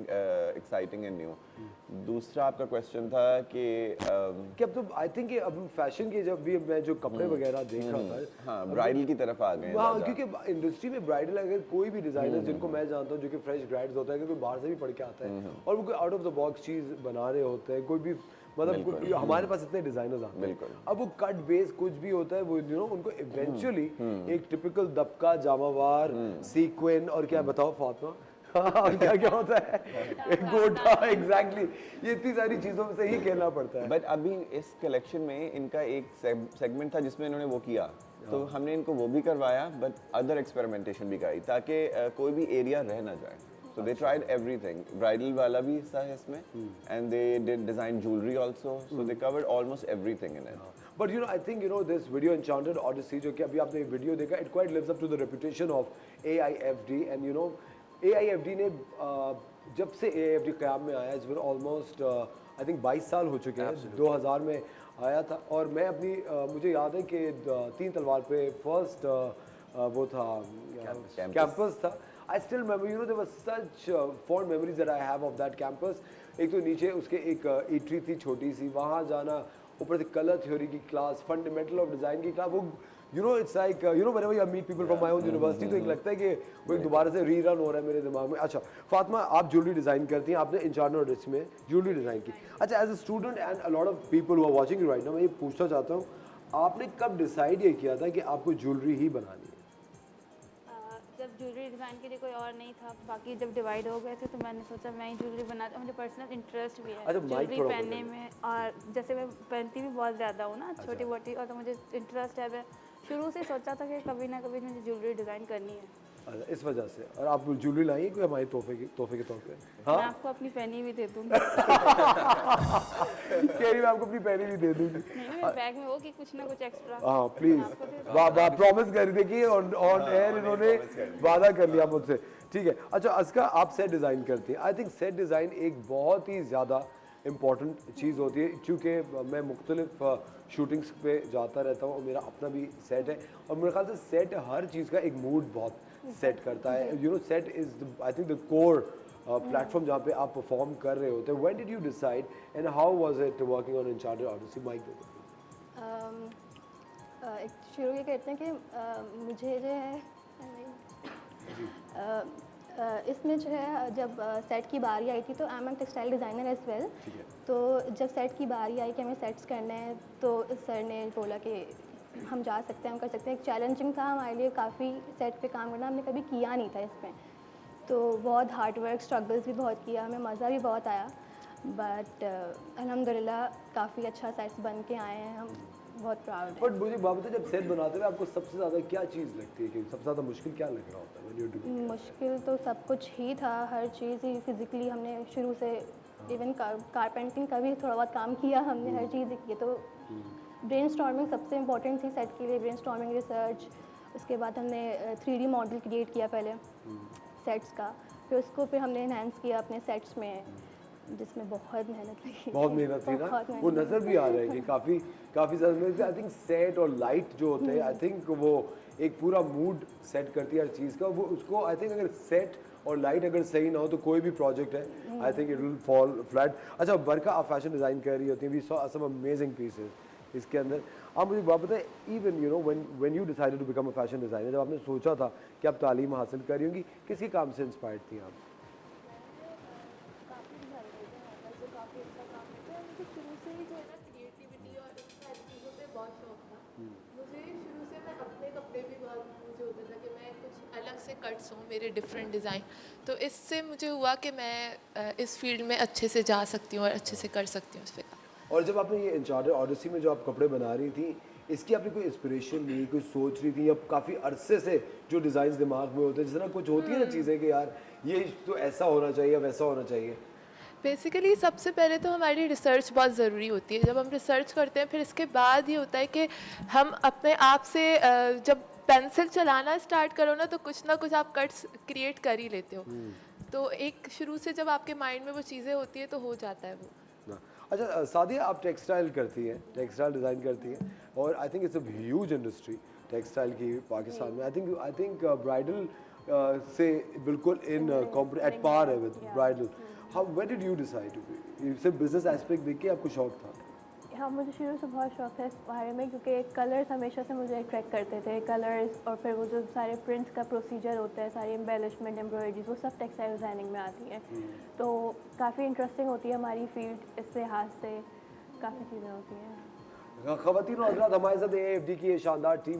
exciting and new. दूसरा आपका question था कि अब तो आई थिंक अब फैशन के जब भी मैं जो कपड़े वगैरह देख रहा था, हाँ, ब्राइडल की तरफ आ गए हैं। हाँ, क्योंकि इंडस्ट्री में ब्राइडल अगर कोई भी डिजाइनर जिनको मैं जानता हूँ जो कि फ्रेश ग्रेड्स होता है, कि कोई बाहर से भी पढ़ के आता है और वो कोई आउट ऑफ द बॉक्स चीज़ बना रहे होते हैं, कोई भी मतलब हमारे पास इतने डिजाइनर्स आते हैं, अब वो कट बेस कुछ भी होता है वो उनको इवेंचुअली एक टिपिकल दबका, जामावार, सीक्वेंस और क्या बताओ फातिमा, क्या क्या होता है, एक गोटा, एग्जैक्टली, ये इतनी सारी चीजों से ही खेलना पड़ता है। बट अभी इस कलेक्शन में इनका एक सेगमेंट था जिसमें इन्होंने वो किया, तो हमने इनको वो भी करवाया बट अदर एक्सपेरिमेंटेशन भी कराई ताकि कोई भी एरिया रह ना जाए। So they tried everything. Bridal वाला भी हिस्सा है इसमें, and they did design jewelry also. So they covered almost everything in it. But I think this video Enchanted Odyssey जो कि अभी आपने वीडियो देखा, it quite lives up to the reputation of AIFD and AIFD ने जब से AIFD क़याम में आया, it's been almost I think 22 साल हो चुके हैं। 2000 में आया था और मैं अपनी मुझे याद है कि 3 तलवार पे फर्स्ट वो था कैंपस था। I still remember, there was such fond memories that I have of that campus. एक तो नीचे उसके एक eatery थी छोटी सी, वहाँ जाना, ऊपर से कलर थ्योरी की क्लास, फंडामेंटल ऑफ डिज़ाइन की क्लास, वो it's like whenever you meet people from my own university, तो एक लगता है कि वो एक दोबारा से रीरन हो रहा है मेरे दिमाग में। अच्छा फातिमा, आप ज्वेलरी डिज़ाइन करती हैं, आपने Enchanted Odyssey में ज्वेलरी डिज़ाइन की। अच्छा, as a student and a lot of people who are watching you right now, मैं ये पूछना चाहता हूँ, आपने कब डिसाइड ये किया था कि आपको ज्वेलरी ही बनानी है? जब ज्वेलरी डिज़ाइन के लिए कोई और नहीं था, बाकी जब डिवाइड हो गए थे तो मैंने सोचा मैं ही ज्वेलरी बनाता, मुझे पर्सनल इंटरेस्ट भी है ज्वेलरी पहनने में, और जैसे मैं पहनती भी बहुत ज़्यादा हूँ ना, छोटी मोटी, और तो मुझे इंटरेस्ट है। मैं शुरू से सोचा था कि कभी ना कभी मुझे ज्वेलरी डिज़ाइन करनी है। अच्छा, इस वजह से। और आप ज्वेलरी लाई कोई हमारी तोहफे के तौर पे? मैं आपको अपनी पहनी भी दे दूंगी। कह रही मैं आपको अपनी पहनी भी दे दूंगी। नहीं मेरे बैग में हो कि कुछ ना कुछ एक्स्ट्रा। हाँ प्लीज, प्रॉमिस कर रही थी कि ऑन एयर इन्होंने वादा कर लिया मुझसे, ठीक है। अच्छा अस्का, आप सेट डिज़ाइन करती हैं। आई थिंक सेट डिज़ाइन एक बहुत ही ज़्यादा इम्पॉर्टेंट चीज़ होती है, क्योंकि मैं मुख्तलिफ शूटिंग्स पे जाता रहता हूँ और मेरा अपना भी सेट है, और मेरे ख्याल से सेट हर चीज़ का एक मूड बहुत सेट करता है। You know set is I think the core platform जहाँ पे आप परफॉर्म कर रहे होते हैं। When did you decide and how was it working on Uncharted Odyssey? Mic दे दो। शुरू ये कहते हैं कि मुझे जो है इसमें जो है जब सेट की बारी आई थी, तो I am textile designer as well. तो जब सेट की बारी आई कि हमें सेट्स करने हैं, तो सर ने बोला कि हम जा सकते हैं, हम कर सकते हैं। एक चैलेंजिंग था हमारे लिए काफ़ी सेट पे काम करना, हमने कभी किया नहीं था इसमें, तो बहुत हार्ड वर्क, स्ट्रगल्स भी बहुत किया, हमें मज़ा भी बहुत आया। बट अल्हम्दुलिल्लाह काफ़ी अच्छा सेट्स बन के आए हैं, हम बहुत प्राउड हैं। बट मुझे बात बताइए, जब सेट बनाते हुए आपको सबसे ज़्यादा क्या चीज़ लगती है, कि सबसे ज़्यादा मुश्किल क्या लग रहा होता है when you're doing it? मुश्किल तो सब कुछ ही था, हर चीज़ ही फिज़िकली हमने शुरू से, इवन कारपेंटिंग का भी थोड़ा बहुत काम किया हमने, हर चीज़ की। तो ब्रेनस्टॉर्मिंग सबसे इम्पोर्टेंट थी सेट के लिए, ब्रेनस्टॉर्मिंग, रिसर्च। उसके बाद हमने 3D मॉडल क्रिएट किया पहले सेट्स का, फिर उसको फिर हमने इन्हेंस किया अपने सेट्स में, जिसमें बहुत मेहनत लगी। बहुत मेहनत थी ना, वो नज़र भी आ रहा है कि काफ़ी ज़्यादा मेहनत। आई थिंक सेट और लाइट जो होते हैं, आई थिंक वो एक पूरा मूड सेट करती है हर चीज़ का। वो उसको आई थिंक अगर सेट और लाइट अगर सही ना हो तो कोई भी प्रोजेक्ट है, I think it will fall flat. अच्छा बरका, आप फैशन डिज़ाइन कर रही होती हैं, we saw some amazing pieces इसके अंदर। आप मुझे बात बताएं, even you know when you decided to become a fashion designer, जब आपने सोचा था कि आप तालीम हासिल कर रही होंगी, किसी काम से इंस्पायर्ड थी आप? काफ़ी अच्छा काम करते हैं। मुझे शुरू से ही जो है ना क्रिएटिविटी और इन सारी चीज़ों पे बहुत शौक था। मुझे शुरू से मैं अपने कपड़े भी बहुत, मुझे होता था कि मैं कुछ अलग से कट्स हों मेरे डिफरेंट डिज़ाइन, तो इससे मुझे हुआ कि मैं इस फील्ड में अच्छे से जा सकती हूँ और अच्छे से कर सकती हूँ इस पर। और जब आपने ये अनचार्टेड ऑडिसी में जो आप कपड़े बना रही थी, इसकी आपने कोई इंस्पिरेशन ली, कोई सोच रही थी, या काफ़ी अरसे से जो डिज़ाइंस दिमाग में होते हैं, जिस तरह कुछ होती है ना चीज़ें कि यार ये तो ऐसा होना चाहिए, वैसा होना चाहिए? बेसिकली सबसे पहले तो हमारी रिसर्च बहुत ज़रूरी होती है। जब हम रिसर्च करते हैं फिर इसके बाद ये होता है कि हम अपने आप से जब पेंसिल चलाना स्टार्ट करो ना कुछ आप कट्स क्रिएट कर ही लेते हो। तो एक शुरू से जब आपके माइंड में वो चीज़ें होती है तो हो जाता है वो। अच्छा सादिया, आप टेक्सटाइल करती हैं, टेक्सटाइल डिज़ाइन करती हैं, और आई think it's a huge industry textile की पाकिस्तान में। आई थिंक ब्राइडल से बिल्कुल इन एट पार है with bridal. How when did you decide to be, सिर्फ बिजनेस एस्पेक्ट देख के आपको शौक था? हाँ, मुझे शुरू से बहुत शौक था इस बारे में, क्योंकि कलर्स हमेशा से मुझे अट्रैक्ट करते थे। कलर्स और फिर वो जो सारे प्रिंट्स का प्रोसीजर होता है, सारी एम्बेलिशमेंट, एम्ब्रॉयडरीज, वो सब टेक्सटाइल डिज़ाइनिंग में आती है। तो काफ़ी इंटरेस्टिंग होती है हमारी फील्ड, इस लिहाज से काफ़ी चीज़ें होती हैं। ख़वातीन और हज़रात, हमारे साथ AFD की ये शानदार टीम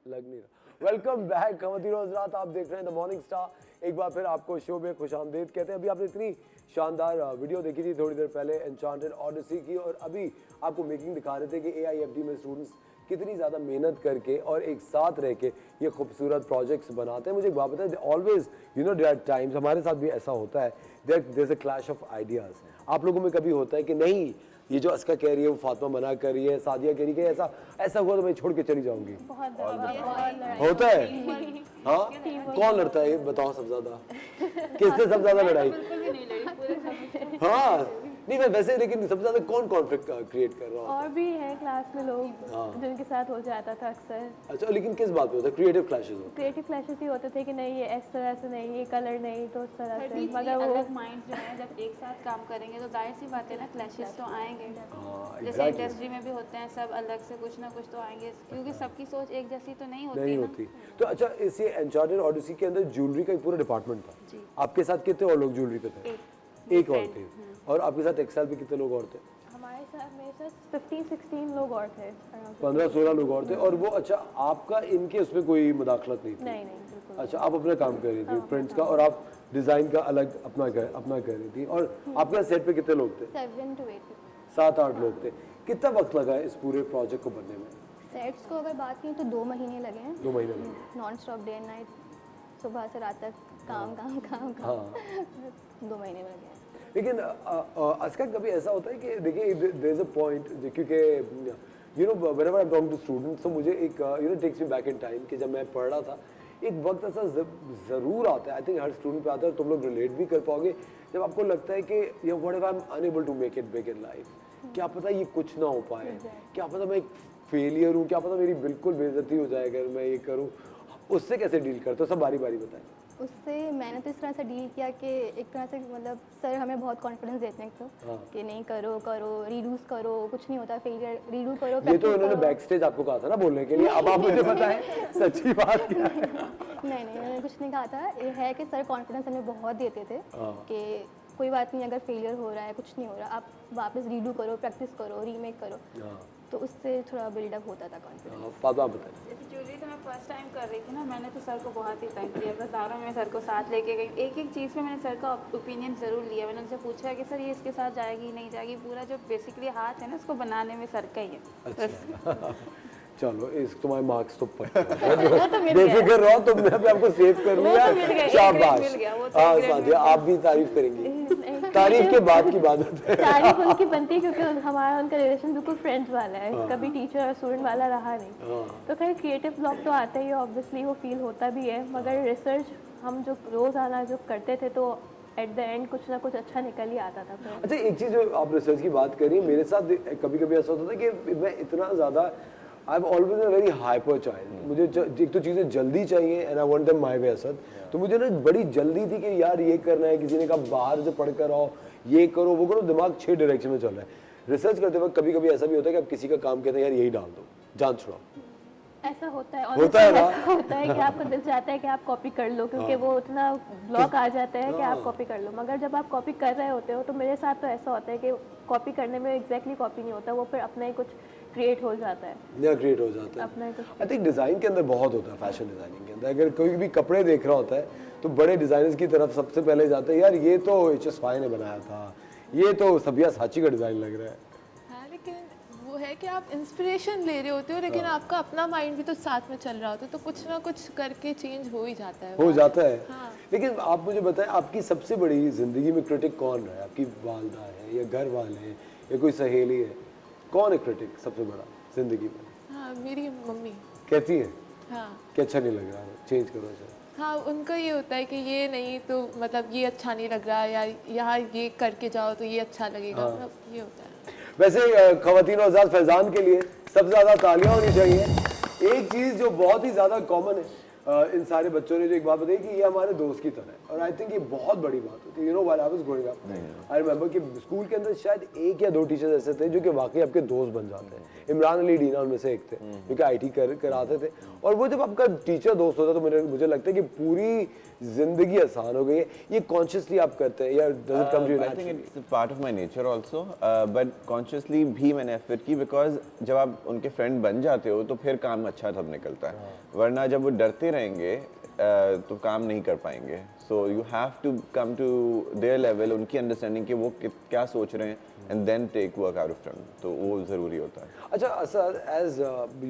लग नहीं रहा। वेलकम बैक खवातीनो हज़रात, आप देख रहे हैं द मॉर्निंग स्टार। एक बार फिर आपको शो में खुशामदीद कहते हैं। अभी आपने इतनी शानदार वीडियो देखी थी थोड़ी देर पहले एन्चांटेड ओडिसी की, और अभी आपको मेकिंग दिखा रहे थे कि AIFD में स्टूडेंट्स कितनी ज़्यादा मेहनत करके और एक साथ रह के ये खूबसूरत प्रोजेक्ट्स बनाते हैं। मुझे एक बात बताएं, always you know there are times, हमारे साथ भी ऐसा होता है, there is a clash of ideas. आप लोगों में कभी होता है कि नहीं ये जो अस्का कह रही है वो फातिमा मना कर रही है, सादिया कह रही है कि ऐसा हुआ तो मैं छोड़ के चली जाऊंगी? होता है? हाँ, कौन लड़ता है ये बताओ सबसे ज्यादा? किसने सबसे ज्यादा लड़ाई? हाँ नहीं, मैं वैसे, लेकिन सबसे ज्यादा कौन कॉन्फ्लिक्ट क्रिएट कर रहा है? और भी है क्लास में लोग जिनके साथ हो जाता था अक्सर। अच्छा, लेकिन किस बात पे होता है? क्रिएटिव क्लैशेस होते हैं? क्रिएटिव क्लैशेस ही होते थे कि नहीं ये इस तरह से नहीं, ये कलर नहीं, तो उस तरह से। मगर वो अलग माइंड जो है जब एक साथ काम करेंगे तो जाहिर सी बात है ना, क्लैशेस तो आएंगे। जैसे इंडस्ट्री में भी होते हैं, सब अलग से कुछ ना कुछ तो आएंगे, क्योंकि सबकी सोच एक जैसी तो नहीं होती। तो अच्छा, इस ये एन्चांटेड ओडिसी के अंदर ज्वेलरी का एक पूरा डिपार्टमेंट था। आपके साथ कितने और लोग ज्वेलरी पे थे? एक और थे। और आपके साथ टेक्सटाइल पे कितने लोग और थे? हमारे साथ मेरे साथ 15-16 लोग और थे, 15-16 लोग और थे। और वो, अच्छा, आपका इनके उसमें कोई मुदाखलत नहीं थी? नहीं बिल्कुल। अच्छा, आप अपना काम कर रही थी प्रिंट्स का, और आप डिजाइन का अलग अपना कर रही थी। और आपके सेट पे कितने लोग थे? 7 to 8 7-8 लोग थे। कितना वक्त लगा है इस पूरे प्रोजेक्ट को बनने में? सेट्स को अगर बात करें तो 2 महीने लगे हैं। 2 महीने लगे। Non stop day and night, सुबह से रात तक काम। 2 महीने में लगे हैं। लेकिन अस्का, कभी ऐसा होता है कि देखिए देयर इज अ पॉइंट, क्योंकि you know whenever I am talking to students, तो मुझे एक you know takes me back in time कि जब मैं पढ़ रहा था, एक वक्त ऐसा ज़रूर आता है, आई थिंक हर स्टूडेंट पे आता है, और तुम लोग रिलेट भी कर पाओगे, जब आपको लगता है कि yo what if I am unable to make it big in life, क्या पता ये कुछ ना हो पाए, क्या पता मैं एक फेलियर हूँ, क्या पता मेरी बिल्कुल बेइज्जती हो जाए अगर मैं ये करूँ। उससे कैसे डील करते हो? सब बारी बारी बताएं। उससे मैंने तो इस तरह से डील किया कि एक तरह से मतलब सर हमें बहुत कॉन्फिडेंस देते हैं तो कि नहीं करो रीडूस करो, कुछ नहीं होता, फेलियर रीडू करो। ये तो उन्होंने बैक स्टेज आपको कहा था ना बोलने के लिए, अब आप मुझे बताएं सच्ची बात क्या है? नहीं उन्होंने कुछ नहीं कहा था। ये है कि सर कॉन्फिडेंस हमें बहुत देते थे कि कोई बात नहीं, अगर फेलियर हो रहा है, कुछ नहीं हो रहा, आप वापस रीडू करो, प्रैक्टिस करो, रीमेक करो, तो उससे थोड़ा बिल्डअप होता था कॉन्फिडेंस। फातिमा बताएं। जैसे ज्वेलरी तो मैं फर्स्ट टाइम कर रही थी ना, मैंने तो सर को बहुत ही थैंक किया, बाज़ारों में सर को साथ लेके गई, एक एक चीज़ में मैंने सर का ओपिनियन ज़रूर लिया। मैंने उनसे पूछा कि सर ये इसके साथ जाएगी नहीं जाएगी, पूरा जो बेसिकली हाथ है ना उसको बनाने में सर का ही है। अच्छा चलो, इस तुम्हारे मार्क्स तो बेफिक्र रहो, तुमने अभी आपको सेव कर लिया, शाबाश। हाँ सादिया, आप भी तारीफ करेंगी, तारीफ के बाद की बात होती है। तारीफ उनकी बनती है क्योंकि हमारा उनका रिलेशन बिल्कुल फ्रेंड्स वाला है, कभी टीचर और स्टूडेंट वाला रहा नहीं। तो खैर क्रिएटिव ब्लॉक तो आता ही है, ऑब्वियसली वो फील होता भी है, मगर रिसर्च हम जो रोज़ाना जो करते थे तो एट द एंड कुछ ना कुछ अच्छा निकल ही आता था। अच्छा, एक चीज़ जो आप रिसर्च की बात करी, मेरे साथ कभी कभी ऐसा होता था कि मैं इतना ज़्यादा, I am always a very hyper child, मुझे एक तो चीज़ें जल्दी चाहिए and I want them my way Asad, तो मुझे ना बड़ी जल्दी थी कि यार ये करना है, किसी ने कहा बाहर से पढ़ कर आओ, ये करो वो करो, दिमाग 6 डायरेक्शन में चल रहा है। रिसर्च करते वक्त कभी कभी ऐसा भी होता है कि आप किसी का काम कहते हैं यार यही डाल दो, जान छुड़ाओ, ऐसा होता है ना? होता है कि आपको दिल चाहता है कि आप कॉपी कर लो, क्योंकि वो उतना ब्लॉक आ जाता है कि आप कॉपी कर लो, मगर जब आप कॉपी कर रहे होते हो, तो मेरे साथ तो ऐसा होता है कि कॉपी करने में एग्जैक्टली कॉपी नहीं होता, वो फिर अपना ही कुछ क्रिएट हो जाता है, नया क्रिएट हो जाता है। आई थिंक डिज़ाइन के अंदर बहुत होता है, फैशन डिज़ाइनिंग के अंदर अगर कोई भी कपड़े देख रहा होता है तो बड़े डिज़ाइनर्स की तरफ सबसे पहले जाते हैं, यार ये तो HS फाई ने बनाया था, ये तो सबिया साची का डिज़ाइन लग रहा है। हाँ, लेकिन वो है कि आप इंस्पिरेशन ले रहे होते हो, लेकिन आपका अपना माइंड भी तो साथ में चल रहा होता है, तो कुछ ना कुछ करके चेंज हो ही जाता है। हो जाता है। हाँ। लेकिन आप मुझे बताएं, आपकी सबसे बड़ी ज़िंदगी में क्रिटिक कौन है? आपकी वालदा है या घर वाले हैं या कोई सहेली है? कौन है क्रिटिक सबसे बड़ा ज़िंदगी में? हाँ, मेरी मम्मी कहती है हाँ कि अच्छा नहीं लग रहा है, चेंज करो सर। हाँ, उनका ये होता है कि ये नहीं तो मतलब ये अच्छा नहीं लग रहा, या यहाँ ये करके जाओ तो ये अच्छा लगेगा, मतलब ये होता है। वैसे ख़वातीन और हज़रात, फैज़ान के लिए सबसे ज़्यादा तालियां होनी चाहिए। एक चीज़ जो बहुत ही ज़्यादा कॉमन है, इन सारे बच्चों ने जो एक बात बताई कि ये हमारे दोस्त की तरह है, और आई थिंक ये बहुत बड़ी बात होती है। You no while I was growing up, I remember कि स्कूल के अंदर शायद 1 या 2 टीचर्स ऐसे थे जो कि वाकई आपके दोस्त बन जाते हैं। इमरान अली डीना उनमें से एक थे जो कि IT कराते थे, और वो जब आपका टीचर दोस्त होता है तो मुझे लगता है कि पूरी जिंदगी आसान हो गई है। ये कॉन्शियसली आप करते हैं या does it come to you I think it's part of my nature also, but consciously भी मैंने एफर्ट की, बिकॉज जब आप उनके फ्रेंड बन जाते हो तो फिर काम अच्छा तब निकलता है, वरना जब वो डरते रहेंगे तो काम नहीं कर पाएंगे। So you have to come to their level, उनकी अंडरस्टैंडिंग कि वो क्या सोच रहे हैं, and then take work out of from, तो वो ज़रूरी होता है। अच्छा sir, as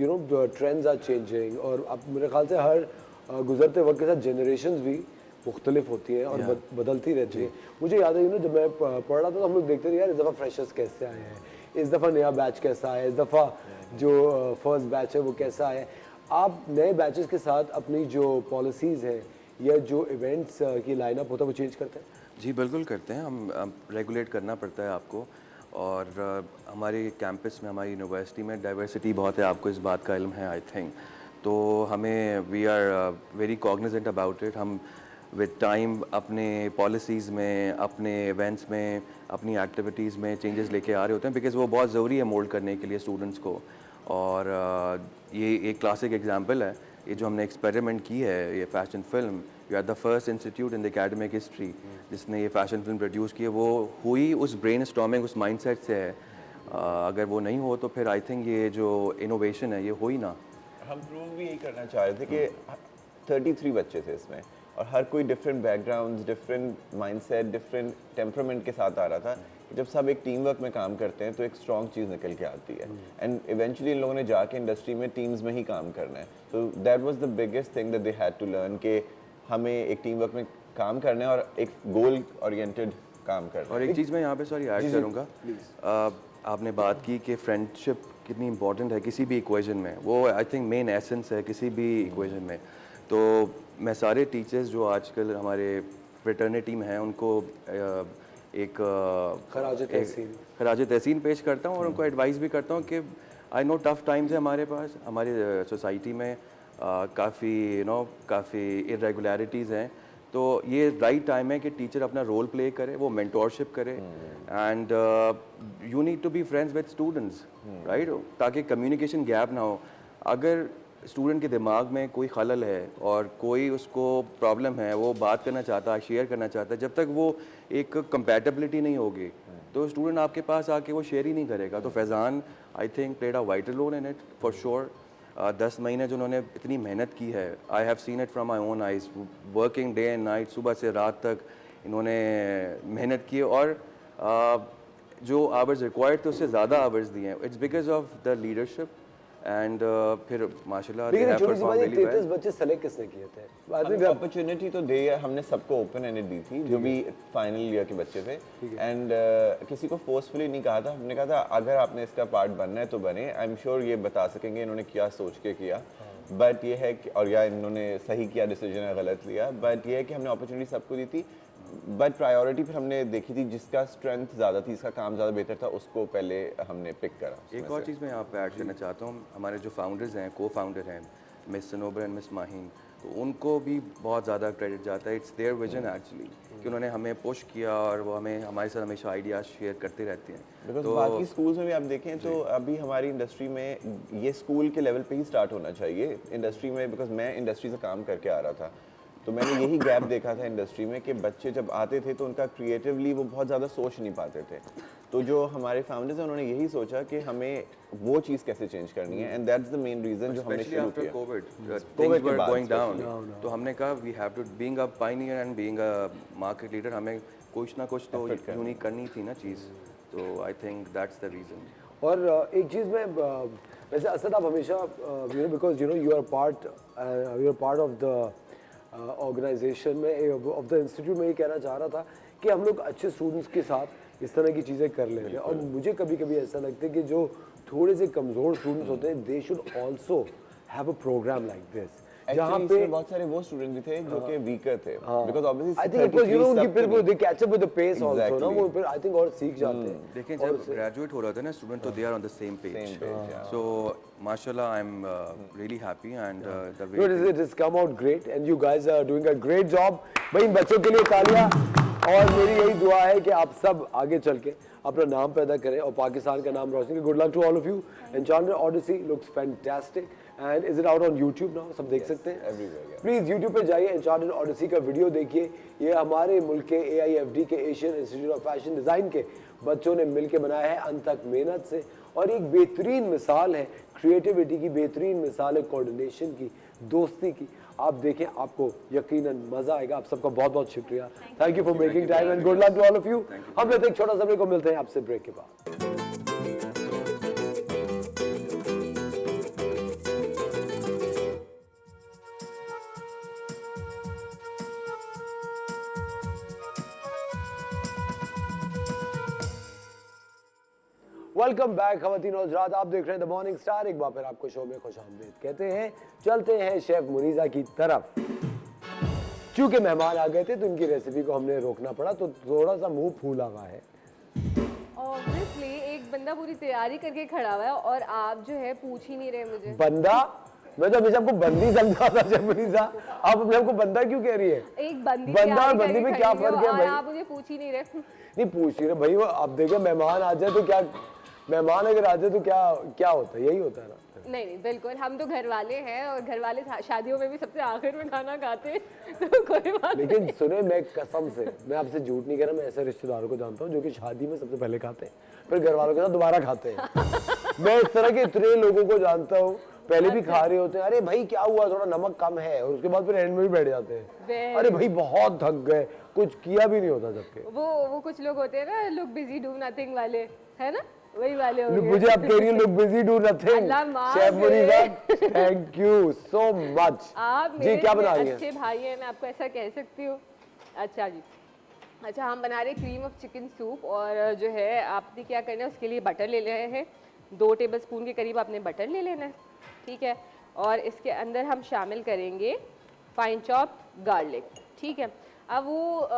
you know trends are changing, और अब मेरे ख्याल से हर गुजरते वक्त के साथ जनरेशंस भी मुख्तलिफ होती हैं और बदलती रहती है। मुझे याद है यू नो जब मैं पढ़ रहा था तो हम लोग देखते थे यार इस दफ़ा फ्रेशर्स कैसे आए हैं, इस दफ़ा नया बैच कैसा है, इस दफ़ा जो फर्स्ट बैच है वो कैसा है। आप नए बैचेस के साथ अपनी जो पॉलिसीज़ हैं या जो इवेंट्स की लाइनअप होता है वो चेंज करते हैं? जी बिल्कुल करते हैं हम रेगुलेट करना पड़ता है आपको, और हमारे कैंपस में, हमारी यूनिवर्सिटी में डाइवर्सिटी बहुत है, आपको इस बात का इल्म है आई थिंक। तो हमें we are very cognizant about it. हम विद टाइम अपने पॉलिसीज़ में, अपने इवेंट्स में, अपनी एक्टिविटीज़ में चेंजेस लेके आ रहे होते हैं, बिकॉज़ वो बहुत ज़रूरी है मोल्ड करने के लिए स्टूडेंट्स को। और ये एक क्लासिक एग्जांपल है, ये जो हमने एक्सपेरिमेंट की है, ये fashion film, you are the first institute in the academic history जिसने ये फैशन फिल्म प्रोड्यूस की है। वो हुई उस ब्रेनस्टॉर्मिंग, उस माइंडसेट से है। अगर वो नहीं हो तो फिर आई थिंक ये जो इनोवेशन है ये हो ही ना। हम प्रूव भी यही करना चाह रहे थे कि 33 बच्चे थे इसमें, और हर कोई different backgrounds, different mindset, different temperament के साथ आ रहा था। जब सब एक टीम वर्क में काम करते हैं तो एक स्ट्रॉन्ग चीज़ निकल के आती है, एंड इवेंचुअली इन लोगों ने जाके इंडस्ट्री में टीम्स में ही काम करना है। तो that was the biggest thing that they had to learn, कि हमें एक टीम वर्क में काम करना है और एक गोल ओरिएंटेड काम करना है। और एक चीज़ मैं यहाँ पे सॉरी ऐड करूँगा, आपने बात की कि फ्रेंडशिप कितनी इंपॉर्टेंट है किसी भी इक्वेशन में, वो आई थिंक मेन एसेंस है किसी भी इक्वेशन में। तो मैं सारे टीचर्स जो आजकल हमारे फ्रेटर्निटी में हैं उनको एक खराज तहसीन पेश करता हूँ, और उनको एडवाइस भी करता हूँ कि आई नो टफ़ टाइम्स है हमारे पास, हमारी सोसाइटी में काफ़ी इरेगुलरिटीज़ हैं। तो ये राइट टाइम है कि टीचर अपना रोल प्ले करे, वो मेंटोरशिप करे, and you need to be friends with students, right, ताकि कम्युनिकेशन गैप ना हो। अगर स्टूडेंट के दिमाग में कोई खलल है और कोई उसको प्रॉब्लम है, वो बात करना चाहता है, शेयर करना चाहता है, जब तक वो एक कंपैटिबिलिटी नहीं होगी तो स्टूडेंट आपके पास आके वो शेयर ही नहीं करेगा। तो Faizan I think played a vital role in it for sure. 10 महीने जो उन्होंने इतनी मेहनत की है, I have seen it from my own eyes, working day and night, सुबह से रात तक इन्होंने मेहनत की, और जो आवर्स रिक्वायर्ड थे उससे ज़्यादा आवर्स दिए हैं। It's because of the leadership, and फिर माशाल्लाह लेकिन छोटी सी बात, 33 बच्चे सेलेक्ट किसने किए थे? हमें अपॉर्चुनिटी तो दे, हमने सबको ओपन एंडेड दी थी जो भी फाइनल ईयर के बच्चे थे, एंड किसी को फोर्सफुली नहीं कहा था। हमने कहा था अगर आपने इसका पार्ट बनना है तो बने, आई एम श्योर ये बता सकेंगे इन्होंने क्या सोच के किया, बट ये है कि, और या इन्होंने सही किया डिसीजन है गलत लिया, बट ये है कि हमने अपॉर्चुनिटी सबको दी थी, बट प्रायोरिटी फिर हमने देखी थी जिसका स्ट्रेंथ ज़्यादा थी, इसका काम ज़्यादा बेहतर था, उसको पहले हमने पिक करा। एक और चीज़ मैं यहाँ पे ऐड करना चाहता हूँ, हमारे जो फाउंडर्स हैं, को फाउंडर हैं, miss Sanobar and miss Maheen, तो उनको भी बहुत ज़्यादा क्रेडिट जाता है। इट्स देयर विजन एक्चुअली, कि उन्होंने हमें पुश किया और वो हमारे साथ हमेशा आइडियाज़ शेयर करते रहते हैं। तो बाकी स्कूल्स में भी आप देखें तो अभी हमारी इंडस्ट्री में ये स्कूल के लेवल पे ही स्टार्ट होना चाहिए इंडस्ट्री में, बिकॉज मैं इंडस्ट्री से काम करके आ रहा था, तो मैंने यही गैप देखा था इंडस्ट्री में कि बच्चे जब आते थे तो उनका क्रिएटिवली वो बहुत ज़्यादा सोच नहीं पाते थे। तो जो हमारे फाउंडर्स हैं उन्होंने यही सोचा कि हमें वो चीज़ कैसे चेंज करनी है, and that's the main reason जो हमने शुरू किया। Covid things were going down, तो हमने कहा we have to being a pioneer and being a market leader, हमें कुछ ना कुछ तो यूनिक करनी थी ना चीज़, तो I think that's the reason. और एक चीज़ में वैसे असद आप हमेशा because you are part of the organization में, ऑफ द इंस्टीट्यूट में, ये कहना चाह रहा था कि हम लोग अच्छे स्टूडेंट्स के साथ इस तरह की चीज़ें कर लेते हैं, और मुझे कभी कभी ऐसा लगता है कि जो थोड़े से कमज़ोर स्टूडेंट्स होते हैं they should also have a programme like this, जहाँ Actually, पे इसमें बहुत सारे वो स्टूडेंट भी थे जो कि वीकर थे because obviously I think because you know उनकी फिर वो they catch up with the pace also ना, Exactly. वो फिर आई थिंक और सीख जाते हैं। लेकिन जब ग्रेजुएट हो रहा था ना स्टूडेंट तो they are on the same page so माशाल्लाह I am really happy and the No, it has come out great and you guys are doing a great job. भाई इन बच्चों के लिए तालियां, और मेरी यही दुआ है कि आप सब आगे चल के अपना नाम पैदा करें और पाकिस्तान का नाम रोशन करें। Good luck to all of you. Enchanted Odyssey looks fantastic and is it out on YouTube now, सब देख सकते हैं everywhere, प्लीज यूट्यूब पे जाइए, एन्चांटेड ओडिसी का वीडियो देखिए। ये हमारे मुल्क के AIFD के Asian institute of fashion design के बच्चों ने मिलकर बनाया है अनथक मेहनत से, और एक बेहतरीन मिसाल है क्रिएटिविटी की, बेहतरीन मिसाल है कोऑर्डिनेशन की, दोस्ती की। आप देखें, आपको यकीनन मजा आएगा। आप सबका बहुत बहुत शुक्रिया। Thank you for making time and good luck to all of you. हम लेते हैं एक छोटा सा ब्रेक, को मिलते हैं आपसे ब्रेक के बाद। वेलकम बैक खवातीन और हज़रात, आप देख रहे हैं द मॉर्निंग स्टार। एक बार फिर आपको शो में खुशामदीद कहते हैं। चलते हैं शेफ मुनीजा की तरफ। चूंकि मेहमान आ गए थे तो इनकी रेसिपी को हमने रोकना पड़ा, तो थोड़ा सा मुंह फूला हुआ है। ऑब्वियसली एक बंदा पूरी तैयारी करके खड़ा हुआ है और आप जो है पूछ ही नहीं रहे मुझे। बंदा? मैं तो हमेशा आपको बंदी समझा था शेफ मुनीजा, आप अपने आपको बंदा क्यों कह रही है? एक बंदी बंदा और तैयारी बंदी में करके क्या खड़ी हो फर्क है और भाई? आप मुझे पूछ ही नहीं रहे। नहीं पूछ रही भाई, वो आप देखो मेहमान आ जाए तो क्या, मेहमान अगर आ जाए तो क्या क्या होता है? यही होता है ना। नहीं नहीं बिल्कुल, हम तो घर वाले हैं और घर वाले शादियों में भी सबसे आखिर में खाना खाते हैं, तो कोई बात नहीं। लेकिन सुने, मैं कसम से, मैं आपसे झूठ नहीं कह रहा, मैं ऐसे रिश्तेदारों को जानता हूँ जो कि शादी में सबसे पहले खाते हैं, फिर घर वालों के साथ दोबारा खाते हैं। मैं इस तरह के इतने लोगों को जानता हूँ, पहले भी खा रहे होते हैं, अरे भाई क्या हुआ, थोड़ा नमक कम है, और उसके बाद फिर एंड में भी बैठ जाते हैं, अरे भाई बहुत थक गए, कुछ किया भी नहीं होता जबकि। वो कुछ लोग होते हैं ना, लुक बिजी डू नथिंग वाले, है ना, वही वाले हो गए। मुझे आप कह रही हैं लुक बिजी डू नथिंग। अल्लाह माफ़ शेफ मुनीजा, करे। Thank you so much. आप जी मेरे क्या बना रही हैं? अच्छे भाई हैं, मैं आपको ऐसा कह सकती हूँ। अच्छा जी, अच्छा हम बना रहे क्रीम ऑफ चिकन सूप, और जो है आपने क्या करना है, उसके लिए बटर ले रहे हैं। 2 टेबलस्पून के करीब आपने बटर ले लेना है, ठीक है। और इसके अंदर हम शामिल करेंगे फाइन चॉप गार्लिक, ठीक है। अब वो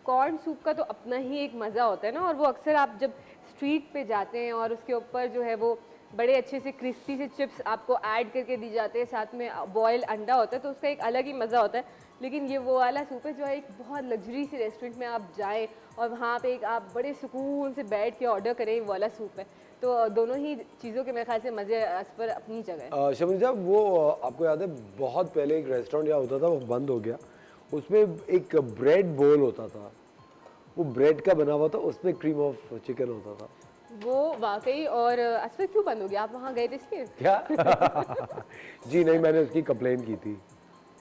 कॉर्न सूप का तो अपना ही एक मज़ा होता है ना, और वो अक्सर आप जब स्ट्रीट पे जाते हैं और उसके ऊपर जो है वो बड़े अच्छे से क्रिस्पी से चिप्स आपको ऐड करके दी जाते हैं, साथ में बॉयल अंडा होता है, तो उसका एक अलग ही मज़ा होता है। लेकिन ये वो वाला सूप है जो है एक बहुत लग्जरी से रेस्टोरेंट में आप जाएं और वहाँ पे एक आप बड़े सुकून से बैठ के ऑर्डर करें, वो वाला सूप है। तो दोनों ही चीज़ों के मेरे ख्याल से मज़े इस पर अपनी जगह है। शबीर साहब, वो आपको याद है बहुत पहले एक रेस्टोरेंट यहाँ होता था, वो बंद हो गया, उसमें एक ब्रेड बोल होता था, वो ब्रेड का बना हुआ था, उसमें क्रीम ऑफ चिकन होता था। वो वाकई, और असफर क्यों बंद हो गया, आप वहाँ गए थे इसलिए? क्या? जी नहीं, मैंने उसकी कंप्लेन की थी।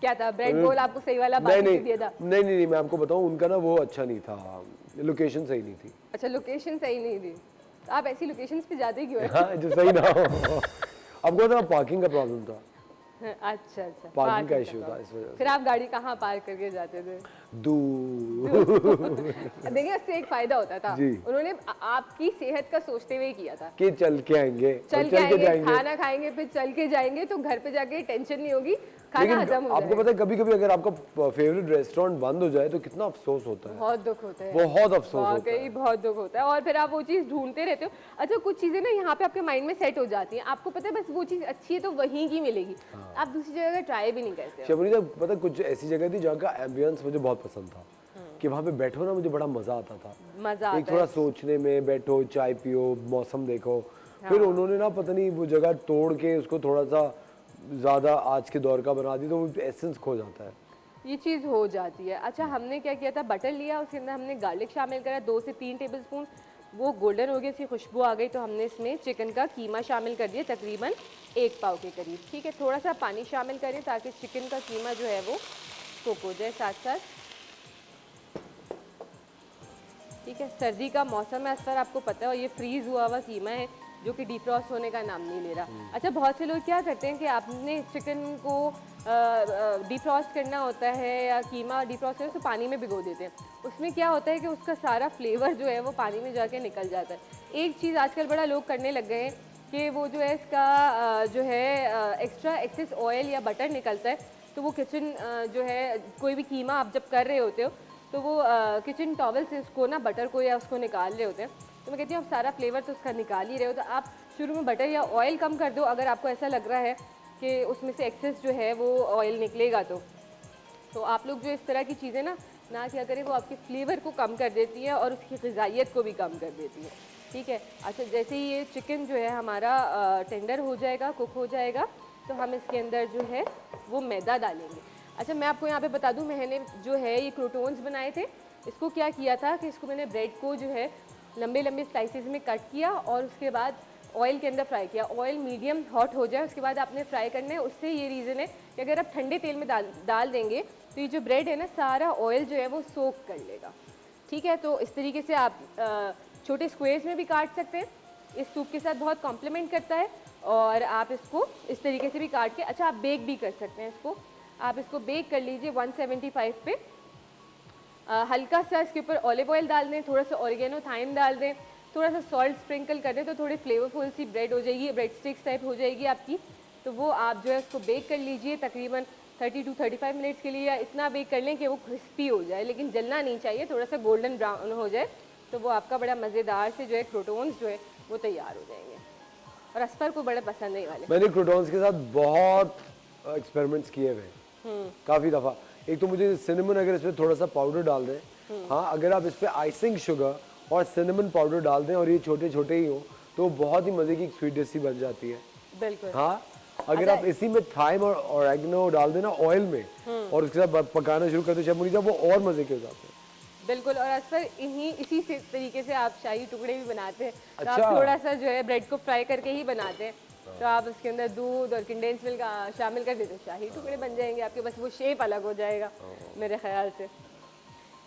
क्या था, ब्रेड बोल आपको सही वाला नहीं बाकी दिया था? नहीं, मैं आपको बताऊं, उनका ना वो अच्छा नहीं था, लोकेशन सही नहीं थी। अच्छा, लोकेशन सही नहीं थी, आप ऐसी लोकेशंस पे जाते क्यों हैं? हाँ, जो सही ना हो। आपको था पार्किंग का प्रॉब्लम था, अच्छा अच्छा, पार्किंग का इशू था, इस वजह से। फिर आप गाड़ी कहाँ पार्क करके जाते थे? दूर। देखिए उससे एक फायदा होता था, जी। उन्होंने आपकी सेहत का सोचते हुए किया था। कि चल के आएंगे, चल के आएंगे, खाना खाएंगे, फिर चल के जाएंगे, तो घर पे जाके टेंशन नहीं होगी, खाना हजम हो आपको जाएगा। पता है कभी कभी अगर आपका फेवरेट रेस्टोरेंट बंद हो जाए तो कितना अफसोस होता है, बहुत दुख होता है, बहुत अफसोस होता है। वाकई बहुत दुख होता है। और फिर आप वो चीज़ ढूंढते रहते हो। अच्छा, कुछ चीज़ें ना यहाँ पे आपके माइंड में सेट हो जाती हैं, आपको पता है बस वो चीज़ अच्छी है तो वहीं की मिलेगी, आप दूसरी जगह ट्राई भी नहीं करते हो। शबरी साहब, पता है कुछ ऐसी जगह थी जहाँ का एम्बियंस मुझे बहुत पसंद था, कि वहाँ पे बैठो ना, मुझे बड़ा मजा आता था। मजा एक थोड़ा सोचने में, बैठो चाय पियो, मौसम देखो। फिर उन्होंने ना पता नहीं वो जगह तोड़ के उसको थोड़ा सा ज्यादा आज के दौर का बना दी, तो वो एसेंस खो जाता है, ये चीज़ हो जाती है। अच्छा, हमने क्या किया था, बटर लिया, उसके अंदर हमने गार्लिक शामिल करा 2 से 3 टेबलस्पून, वो गोल्डन हो गई, इसकी खुशबू आ गई, तो हमने इसमें चिकन का कीमा शामिल कर दिया, तकरीबन 1 पाव के करीब, ठीक है। थोड़ा सा पानी शामिल करें ताकि चिकन का कीमा जो है वो कुक हो जाए साथ साथ, ठीक है। सर्दी का मौसम है असफर, आपको पता है, और ये फ्रीज़ हुआ हुआ कीमा है जो कि डिफ्रॉस्ट होने का नाम नहीं ले रहा। अच्छा, बहुत से लोग क्या करते हैं कि आपने चिकन को डिफ्रॉस्ट करना होता है या कीमा डिफ्रॉस्ट करना, तो पानी में भिगो देते हैं। उसमें क्या होता है कि उसका सारा फ्लेवर जो है वो पानी में जाके निकल जाता है। एक चीज़ आजकल बड़ा लोग करने लग गए हैं कि वो जो है इसका जो है एक्स्ट्रा एक्सेस ऑयल या बटर निकलता है, तो वो किचन जो है कोई भी कीमा आप जब कर रहे होते हो तो वो किचन टॉवल से उसको ना बटर को या उसको निकाल रहे होते हैं। तो मैं कहती हूँ आप सारा फ्लेवर तो उसका निकाल ही रहे हो, तो आप शुरू में बटर या ऑयल कम कर दो अगर आपको ऐसा लग रहा है कि उसमें से एक्सेस जो है वो ऑयल निकलेगा। तो आप लोग जो इस तरह की चीज़ें ना क्या करें, वो आपके फ्लेवर को कम कर देती है और उसकी ग़िज़ाइयत को भी कम कर देती है। ठीक है, अच्छा जैसे ही ये चिकन जो है हमारा टेंडर हो जाएगा, कुक हो जाएगा, तो हम इसके अंदर जो है वो मैदा डालेंगे। अच्छा मैं आपको यहाँ पे बता दूँ, मैंने जो है ये क्रोटॉन्स बनाए थे, इसको क्या किया था कि इसको मैंने ब्रेड को जो है लंबे लंबे स्लाइसेस में कट किया और उसके बाद ऑयल के अंदर फ्राई किया। ऑयल मीडियम हॉट हो जाए उसके बाद आपने फ्राई करना है। उससे ये रीज़न है कि अगर आप ठंडे तेल में डाल देंगे तो ये जो ब्रेड है ना सारा ऑयल जो है वो सोक कर लेगा। ठीक है, तो इस तरीके से आप छोटे स्क्वेयर्स में भी काट सकते हैं, इस सूप के साथ बहुत कॉम्प्लीमेंट करता है। और आप इसको इस तरीके से भी काट के अच्छा आप बेक भी कर सकते हैं इसको। आप इसको बेक कर लीजिए 175 पे। हल्का सा इसके ऊपर ऑलिव ऑयल डाल दें, थोड़ा सा ऑरिगेनो थाइम डाल दें, थोड़ा सा सॉल्ट स्प्रिंकल कर दें तो थोड़ी फ्लेवरफुल सी ब्रेड हो जाएगी, ब्रेड स्टिक्स टाइप हो जाएगी आपकी। तो वो आप जो है उसको बेक कर लीजिए तकरीबन 30 to 35 मिनट्स के लिए, या इतना बेक कर लें कि वो क्रिस्पी हो जाए, लेकिन जलना नहीं चाहिए, थोड़ा सा गोल्डन ब्राउन हो जाए। तो वो आपका बड़ा मज़ेदार से जो है क्रोटॉन्स जो है वो तैयार हो जाएंगे और असफर को बड़े पसंद है वाले। मैंने क्रोटॉन्स के साथ बहुत एक्सपेरिमेंट्स किए हुए काफ़ी दफ़ा। एक तो मुझे सिनेमन, अगर इसमें थोड़ा सा पाउडर डाल दें, हाँ अगर आप इस पर आइसिंग शुगर और सिनेमन पाउडर डाल दें और ये छोटे छोटे ही हो तो बहुत ही मज़े की एक स्वीट डिश सी बन जाती है। बिल्कुल हाँ, अगर आप इसी में थाइम और ऑरेगनो डाल देना ऑयल में और उसके साथ पकाना शुरू कर दो शेफ मुनीजा, वो और मज़े के हो जाते हैं। बिल्कुल, और असफर इसी से तरीके से आप शाही टुकड़े भी बनाते हैं। तो अच्छा। आप थोड़ा सा जो है ब्रेड को फ्राई करके ही बनाते हैं, तो आप उसके अंदर दूध और कंडेंस मिल्क शामिल कर देते हैं, शाही टुकड़े बन जाएंगे आपके, बस वो शेप अलग हो जाएगा मेरे ख्याल से।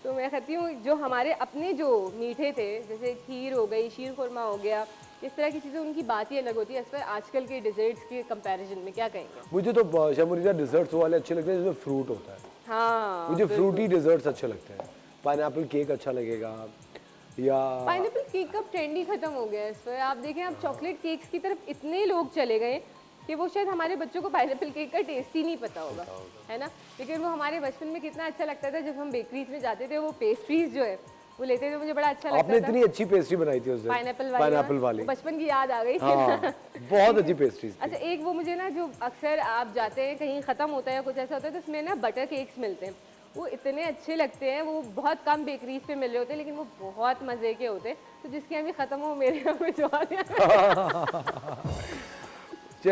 तो मैं कहती हूँ जो हमारे अपने जो मीठे थे, जैसे खीर हो गई, शीर खुरमा हो गया, इस तरह की चीज़ें उनकी बात ही अलग होती है। इस पर आजकल के डिजर्ट्स के कंपैरिजन में क्या कहेंगे? मुझे तो शेफ मुनीजा डिजर्ट्स वाले अच्छे लगते हैं जिसमें फ्रूट होता है। हाँ, मुझे फ्रूटी डिजर्ट्स अच्छे लगते हैं। पाइनएप्पल केक अच्छा लगेगा, या पाइनएप्पल केक का ट्रेंड ही खत्म हो गया है। इस पर आप देखें, अब चॉकलेट केक्स की तरफ इतने लोग चले गए कि वो शायद हमारे बच्चों को पाइनएप्पल केक का टेस्ट ही नहीं पता होगा, है ना। लेकिन वो हमारे बचपन में कितना अच्छा लगता था जब हम बेकरीज में जाते थे, वो पेस्ट्रीज जो है वो लेते थे, मुझे बड़ा अच्छा लगता था। आपने इतनी अच्छी पेस्ट्री बनाई थी उस दिन, पाइनएप्पल वाली, बचपन की याद आ गई थी। हाँ, बहुत अच्छी पेस्ट्री। अच्छा एक वो मुझे ना, जो अक्सर आप जाते हैं कहीं ख़त्म होता है या कुछ ऐसा होता है, तो उसमें ना बटर केक्स मिलते हैं, वो इतने अच्छे लगते हैं, वो बहुत कम बेकरीज पे मिल रहे होते हैं लेकिन वो बहुत मज़े के होते हैं। तो जिसकी अभी ख़त्म हो मेरे यहाँ पे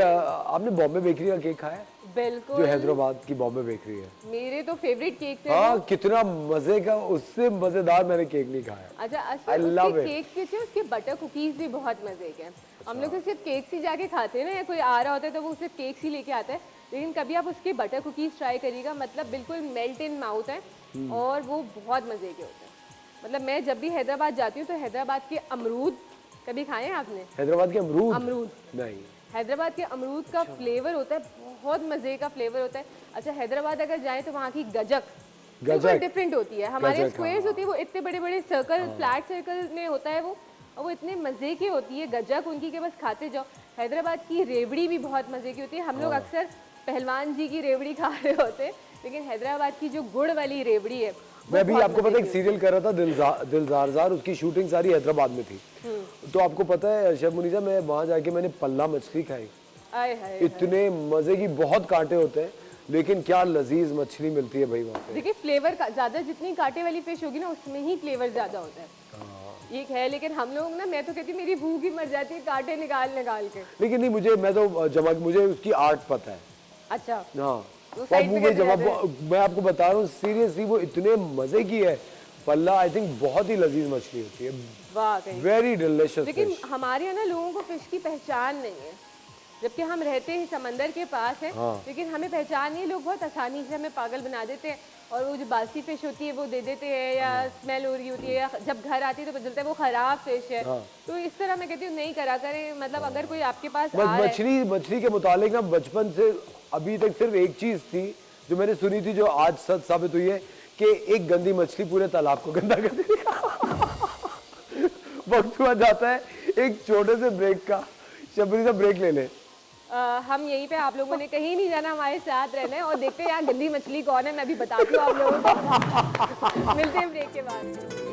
आपने बॉम्बे बेकरी का केक खाया? बिल्कुल, जो हैदराबाद की बॉम्बे बेकरी है, मेरे तो फेवरेट केक थे। हाँ, कितना मजे का, उससे मजेदार मैंने केक नहीं खाया। अच्छा, I love it. केक के थे, उसके बटर कुकीज भी बहुत मजे के हैं। हम लोग तो सिर्फ केक ही जाके खाते हैं ना, या कोई आ रहा होता है तो वो सिर्फ केक ही लेके आता है, लेकिन कभी आप उसके बटर कुकीज ट्राई करिएगा, मतलब बिल्कुल मेल्ट इन माउथ है और वो बहुत मजे के होते हैं। मतलब मैं जब भी हैदराबाद जाती हूँ तो हैदराबाद के अमरूद कभी खाए हैं आपने? हैदराबाद के अमरूद? अमरूद नहीं। हैदराबाद के अमरूद का फ्लेवर होता है, बहुत मजे का फ्लेवर होता है। अच्छा हैदराबाद अगर जाए तो वहाँ की गजक बिल्कुल डिफरेंट होती है। हमारे स्क्वेयर्स होती है, वो इतने बड़े बड़े सर्कल, फ्लैट सर्कल में होता है वो, और वो इतने मजे की होती है गजक उनकी के बस खाते जाओ। हैदराबाद की रेवड़ी भी बहुत मजे की होती है। हम लोग अक्सर पहलवान जी की रेवड़ी खा रहे होते हैं, लेकिन हैदराबाद की जो गुड़ वाली रेवड़ी है, मैं भी आपको पता है एक सीरियल कर रहा था दिलजार, उसकी शूटिंग सारी हैदराबाद में थी। तो आपको पता है शेफ मुनीजा, मैं वहाँ जाके मैंने पल्ला मछली खाई, इतने मजे की, बहुत कांटे होते हैं लेकिन क्या लजीज मछली मिलती है भाई वहाँ पे। देखिए फ्लेवर का ज्यादा, जितनी कांटे वाली फिश होगी ना उसमें ही फ्लेवर ज्यादा होता है, ये है। लेकिन हम लोग ना, मैं तो कहती हूँ मेरी भूख ही मर जाती है कांटे निकाल निकाल के। लेकिन नहीं, मुझे उसकी आर्ट पता है। अच्छा हाँ, मैं आपको बता रहा हूँ सीरियसली, वो इतने मजे की है पल्ला। आई थिंक बहुत ही लजीज मछली होती है, वाकई वेरी डिलिशियस। लेकिन हमारे यहाँ ना लोगों को फिश की पहचान नहीं है, जबकि हम रहते हैं समंदर के पास है। हाँ। लेकिन हमें पहचान नहीं है, लोग बहुत आसानी से हमें पागल बना देते हैं और वो जो बासी फिश होती है वो दे देते हैं, या स्मेल हो रही होती है, या जब घर आती है तो पता चलता है वो खराब फिश है। हाँ। तो इस तरह मैं कहती हूँ नहीं करा करें। मतलब अगर कोई आपके पास आ रहा है, मछली के मुतालिक ना, बचपन से अभी तक सिर्फ एक चीज थी जो मैंने सुनी थी, जो आज सच साबित हुई है, कि एक गंदी मछली पूरे तालाब को गंदा कर देती है। वक्त हुआ जाता है एक छोटे से ब्रेक का। शबरी से ब्रेक ले ले। हम यहीं पे, आप लोगों ने कहीं नहीं जाना, हमारे साथ रहना है और देखते हैं यार गंदी मछली कौन है, मैं भी बताती हूँ आप लोगों को। मिलते हैं ब्रेक के बाद।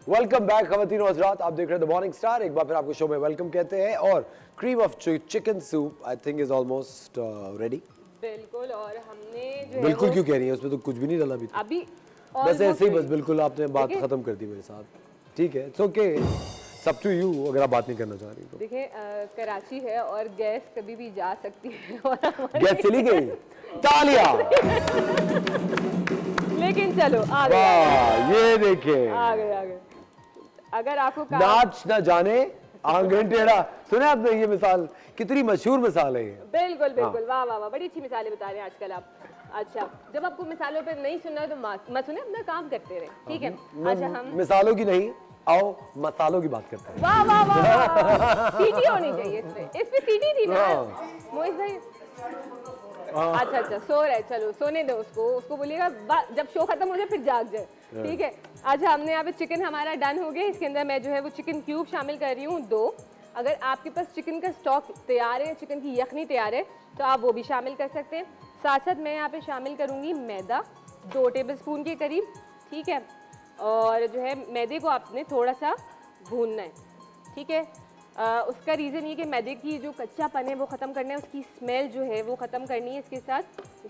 वेलकम बैक खवातीन और हज़रात, आप देख रहे हैं द मॉर्निंग स्टार। एक बार फिर आपको शो में वेलकम कहते हैं और cream of chicken soup I think is almost ready. बिल्कुल, और हमने जो बिल्कुल है क्यों कह रही है, उसमें तो कुछ भी नहीं डाला अभी तक। अभी बस ऐसे ही, बस बिल्कुल आपने बात खत्म कर दी मेरे साथ। ठीक है, इट्स ओके, सब टू यू अगर आप बात नहीं करना चाह रही तो। देखिए कराची है और गैस कभी भी जा सकती है और गैस चली गई, तालियां। लेकिन चलो आ गए, वाह ये देखे, आ गए। अगर आपको नाच ना जाने आंगन टेढ़ा, सुना आपने ये मिसाल, कितनी मशहूर मिसाल है ये। बिल्कुल बिल्कुल, वाह वाह वाह, बड़ी अच्छी मिसालें बता रहे हैं आजकल आप। अच्छा, जब आपको मिसालों पे नहीं सुनना है तो मत सुने, अपना काम करते रहे, ठीक है। अच्छा, हम मिसालों की नहीं, आओ मसालों की बात करते हैं। वाह वाह वाह, सीटी होनी चाहिए इसमें सीटी थी ना मोहित भाई। अच्छा सो रहा है, चलो सोने दो उसको बोलिएगा जब शो खत्म हो जाए फिर जाग जाए, ठीक है। अच्छा, हमने यहाँ पे चिकन हमारा डन हो गया, इसके अंदर मैं जो है वो चिकन क्यूब शामिल कर रही हूँ 2। अगर आपके पास चिकन का स्टॉक तैयार है, चिकन की यखनी तैयार है तो आप वो भी शामिल कर सकते हैं। साथ साथ मैं यहाँ पे शामिल करूँगी मैदा 2 टेबलस्पून के करीब, ठीक है। और जो है मैदे को आपने थोड़ा सा भूनना है, ठीक है। उसका रीज़न ये कि मैदे की जो कच्चापन है वो ख़त्म करना है, उसकी स्मेल जो है वो ख़त्म करनी है। इसके साथ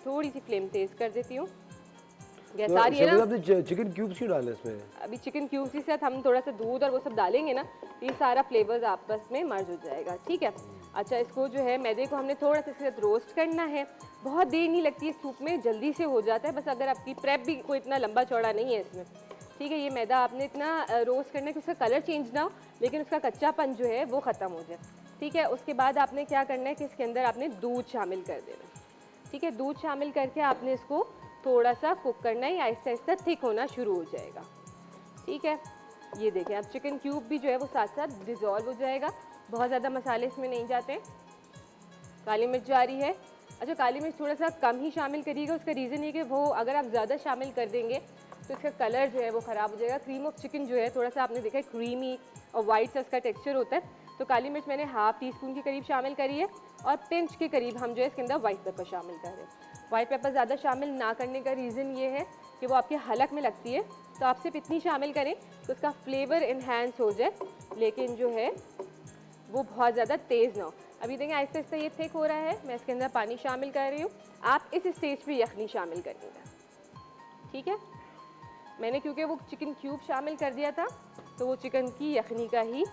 थोड़ी सी फ्लेम तेज़ कर देती हूँ, गैस आ रही है ना। आपने चिकन क्यूब्स क्यों डाले इसमें? अभी चिकन क्यूब्स के साथ हम थोड़ा सा दूध और वो सब डालेंगे ना, ये सारा फ्लेवर्स आपस में मर्ज हो जाएगा, ठीक है। अच्छा, इसको जो है मैदे को हमने थोड़ा सा इसके साथ रोस्ट करना है, बहुत देर नहीं लगती है सूप में, जल्दी से हो जाता है। बस अगर आपकी प्रेप भी कोई इतना लंबा चौड़ा नहीं है इसमें, ठीक है। ये मैदा आपने इतना रोस्ट करना है कि उसका कलर चेंज ना हो लेकिन उसका कच्चापन जो है वो ख़त्म हो जाए, ठीक है। उसके बाद आपने क्या करना है कि इसके अंदर आपने दूध शामिल कर देना, ठीक है। दूध शामिल करके आपने इसको थोड़ा सा कुक करना है, आहिस्ता आहिस्ता थिक होना शुरू हो जाएगा, ठीक है। ये देखें, अब चिकन क्यूब भी जो है वो साथ साथ डिज़ोल्व हो जाएगा, बहुत ज़्यादा मसाले इसमें नहीं जाते। काली मिर्च जा रही है। अच्छा, काली मिर्च थोड़ा सा कम ही शामिल करिएगा, उसका रीज़न ये कि वो अगर आप ज़्यादा शामिल कर देंगे तो इसका कलर जो है वो ख़राब हो जाएगा। क्रीम ऑफ चिकन जो है थोड़ा सा आपने देखा है क्रीमी और वाइट सा इसका टेक्सचर होता है, तो काली मिर्च मैंने हाफ़ टी-स्पून के करीब शामिल करी है और पिंच के करीब हम जो है इसके अंदर वाइट पेपर शामिल कर रहे हैं। वाइट पेपर ज़्यादा शामिल ना करने का रीज़न ये है कि वो आपके हलक में लगती है, तो आप सिर्फ इतनी शामिल करें तो उसका फ्लेवर इन्हांस हो जाए, लेकिन जो है वो बहुत ज़्यादा तेज़ ना हो। अभी देखें आहिस्ता आहिस्ता ये थिक हो रहा है, मैं इसके अंदर पानी शामिल कर रही हूँ। आप इस स्टेज पे यखनी शामिल करिएगा, ठीक है। मैंने क्योंकि वो चिकन क्यूब शामिल कर दिया था तो वो चिकन की यखनी का ही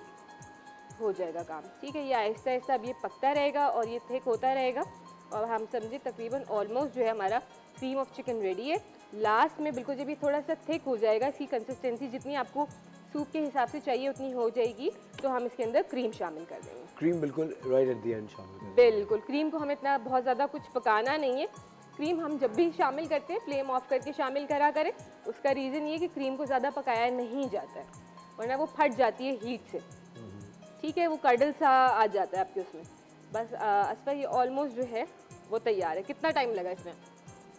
हो जाएगा काम, ठीक है। ये आहिस्ता आहिस्ता अब ये पकता रहेगा और ये थिक होता रहेगा और हम समझे तकरीबन ऑलमोस्ट जो है हमारा क्रीम ऑफ चिकन रेडी है। लास्ट में बिल्कुल जब ये थोड़ा सा थिक हो जाएगा, इसकी कंसिस्टेंसी जितनी आपको सूप के हिसाब से चाहिए उतनी हो जाएगी, तो हम इसके अंदर क्रीम शामिल कर देंगे। क्रीम बिल्कुल राइट एट द एंड शामिल। बिल्कुल, क्रीम को हमें इतना बहुत ज़्यादा कुछ पकाना नहीं है। क्रीम हम जब भी शामिल करते हैं फ्लेम ऑफ करके शामिल करा करें, उसका रीज़न ये कि क्रीम को ज़्यादा पकाया नहीं जाता है वरना वो फट जाती है हीट से, ठीक है। वो कर्डल सा आ जाता है आपके उसमें। बस असफा ये ऑलमोस्ट जो है वो तैयार है। कितना टाइम लगा इसमें?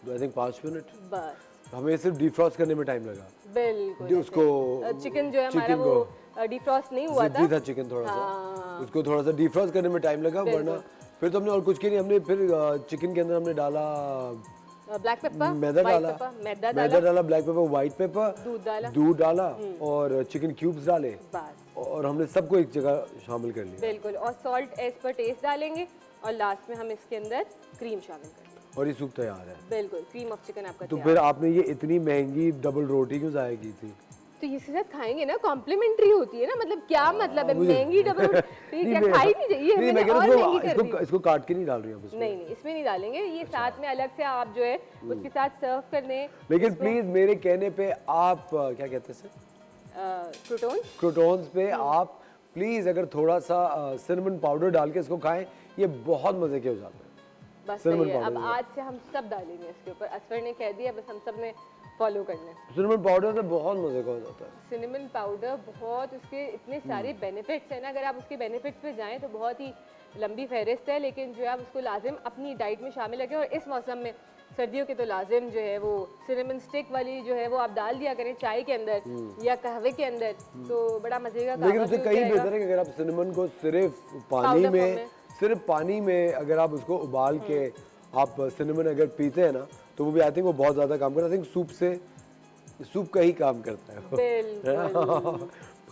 I think 5 minute. बस हमें सिर्फ डिफ्रॉस्ट करने में टाइम लगा। बिल्कुल, उसको चिकन जो है हमारा वो डिफ्रॉस्ट नहीं हुआ था चिकन थोड़ा सा, उसको थोड़ा सा डिफ्रॉस्ट करने में टाइम लगा, वरना फिर तो हमने और कुछ किया नहीं। हमने फिर चिकन के अंदर हमने डाला ब्लैक पेपर, मैदा डाला, ब्लैक पेपर, व्हाइट पेपर, दूध डाला और चिकन क्यूब्स डाले, बस। और हमने सबको एक जगह शामिल कर लिया। बिल्कुल, और सॉल्ट एज पर टेस्ट डालेंगे और लास्ट में हम इसके अंदर क्रीम शामिल करेंगे और ये सूप तैयार है। बिल्कुल, क्रीम ऑफ चिकन आपका तो फिर आपने ये इतनी महंगी डबल रोटी क्यों ज़ाया की थी? तो इसके साथ खाएंगे ना, कॉम्प्लीमेंट्री होती है ना, मतलब क्या मतलब है महंगी डबल क्या खाई नहीं चाहिए, नहीं, मैं और महंगी कर दी। इसको काट के नहीं डाल रही हूं इसमें। नहीं, इसमें नहीं डालेंगे, ये साथ में अलग से आप जो है उसके साथ सर्व कर दें। लेकिन प्लीज मेरे कहने पे आप क्या कहते हैं क्रूटॉन्स पे आप प्लीज अगर थोड़ा सा सिनेमन पाउडर डाल के इसको खाएं, ये बहुत मजे के हो जाते हैं। बस सही है। अब आज से हम सब डालेंगे इसके ऊपर, असफर ने कह दिया, बस हम सब ने फॉलो कर लें। सिनेमन पाउडर से बहुत मजे का हो जाता है। सिनेमन पाउडर बहुत उसके इतने सारे बेनिफिट्स हैं ना, अगर आप उसके बेनिफिट्स पे जाएं तो बहुत ही लंबी फहरिस्त है, लेकिन जो है आप उसको लाजिम अपनी डाइट में शामिल रखें। और इस मौसम में सर्दियों के तो लाजिम जो है वो सिनेमन स्टिक वाली जो है वो आप डाल दिया करें चाय के अंदर या कहवे के अंदर, तो बड़ा मजे का। लेकिन उससे कहीं बेहतर है कि अगर आप सिनेमन को सिर्फ पानी में अगर आप उसको उबाल के आप सिनेमन अगर पीते हैं ना, तो वो भी आई थिंक वो बहुत ज़्यादा काम करता है। आई थिंक सूप का ही काम करता है।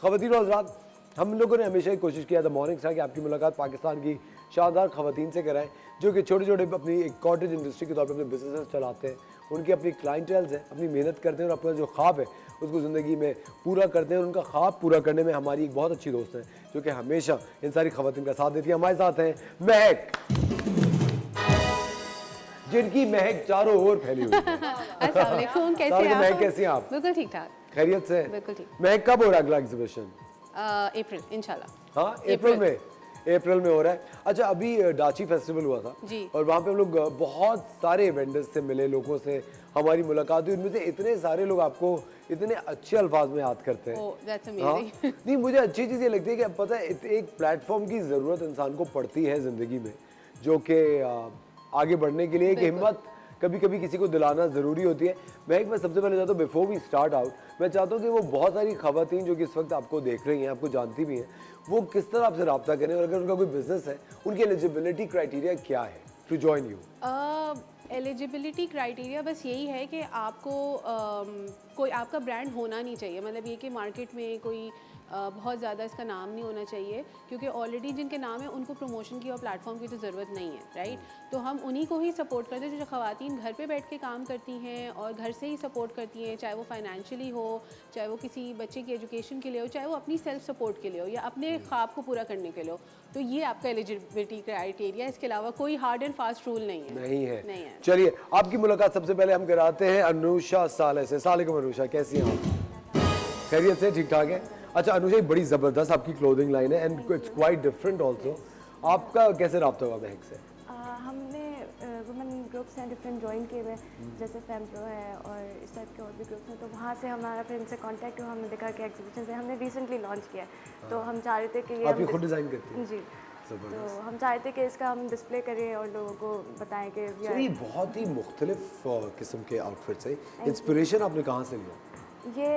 ख़वातीन और हज़रात, हम लोगों ने हमेशा ही कोशिश किया था मॉर्निंग था कि आपकी मुलाकात पाकिस्तान की शानदार ख़वातीन से कराएं, जो कि छोटे छोटे अपनी एक कॉटेज इंडस्ट्री के तौर पर अपने बिजनेस चलाते हैं, उनकी अपनी क्लाइंटेल्स हैं, अपनी मेहनत करते हैं और अपना जो ख्वाब है उसको ज़िंदगी में पूरा करते हैं। और उनका ख्वाब पूरा करने में हमारी एक बहुत अच्छी दोस्त है जो कि हमेशा इन सारी ख़वातीन का साथ देती है। हमारे साथ हैं महक, जिनकी महक चारों ओर फैली हुई है। अस्सलाम वालेकुम, कैसे हैं आप? महक कैसी हैं आप? बिल्कुल ठीक ठाक, खैरियत से? बिल्कुल ठीक। महक कब हो रहा है अगला एग्जीबिशन? अप्रैल इंशाल्लाह। हाँ, अप्रैल में हो रहा है। अच्छा, अभी डाची फेस्टिवल हुआ था जी। और वहाँ पे हम लोग बहुत सारे वेंडर्स से मिले, लोगों से हमारी मुलाकात हुई। उनमें से इतने सारे लोग आपको इतने अच्छे अल्फाज में याद करते हैं। Oh, that's हाँ? amazing. नहीं, मुझे अच्छी चीज़ ये लगती है कि अब पता है एक प्लेटफॉर्म की ज़रूरत इंसान को पड़ती है ज़िंदगी में, जो कि आगे बढ़ने के लिए एक हिम्मत कभी कभी किसी को दिलाना ज़रूरी होती है। मैं सबसे पहले चाहता हूँ बिफोर वी स्टार्ट आउट, मैं चाहता हूँ कि वो बहुत सारी ख़वातीन जो कि इस वक्त आपको देख रही हैं, आपको जानती भी हैं, वो किस तरह आपसे रब्ता करें और अगर उनका कोई बिजनेस है उनकी एलिजिबिलिटी क्राइटेरिया क्या है to join you? Eligibility criteria बस यही है कि आपको कोई आपका ब्रांड होना नहीं चाहिए, मतलब ये कि मार्केट में कोई बहुत ज़्यादा इसका नाम नहीं होना चाहिए, क्योंकि ऑलरेडी जिनके नाम है उनको प्रमोशन की और प्लेटफॉर्म की तो ज़रूरत नहीं है, राइट। तो हम उन्हीं को ही सपोर्ट करते हैं जो ख़वातीन घर पे बैठ के काम करती हैं और घर से ही सपोर्ट करती हैं, चाहे वो फाइनेंशियली हो, चाहे वो किसी बच्चे की एजुकेशन के लिए हो, चाहे वो अपनी सेल्फ सपोर्ट के लिए हो या अपने ख्वाब को पूरा करने के लिए हो। तो ये आपका एलिजिबिलिटी क्राइटेरिया, इसके अलावा कोई हार्ड एंड फास्ट रूल नहीं है। नहीं है। चलिए, आपकी मुलाकात सबसे पहले हम कराते हैं अनुषा साले से। अस्सलाम अनुषा, कैसी हैं आप? खैरियत से? ठीक ठाक है। अच्छा अनुषा, बड़ी ज़बरदस्त आपकी क्लोथिंग लाइन है and it's quite different also. आपका कैसे रब्ता हुआ महक से? हमने वुमेन ग्रुप्स हैं डिफरेंट ज्वाइन किए हुए, जैसे फेमप्रो है और इस टाइप के और भी ग्रुप्स हैं, तो वहाँ से हमारा फिर इनसे कांटेक्ट हुआ, हमने देखा कि एग्जीबिशन से हमने रिसेंटली लॉन्च किया है, तो हम चाह रहे थे कि ये आप ये खुद डिज़ाइन करती हैं? जी, तो हम चाहते थे कि इसका हम डिस्प्ले करें और लोगों को बताएं कि ये बहुत ही मुख्तलिफ किस्म के आउटफिट्स है। इंस्पिरेशन आपने कहाँ से लिया? ये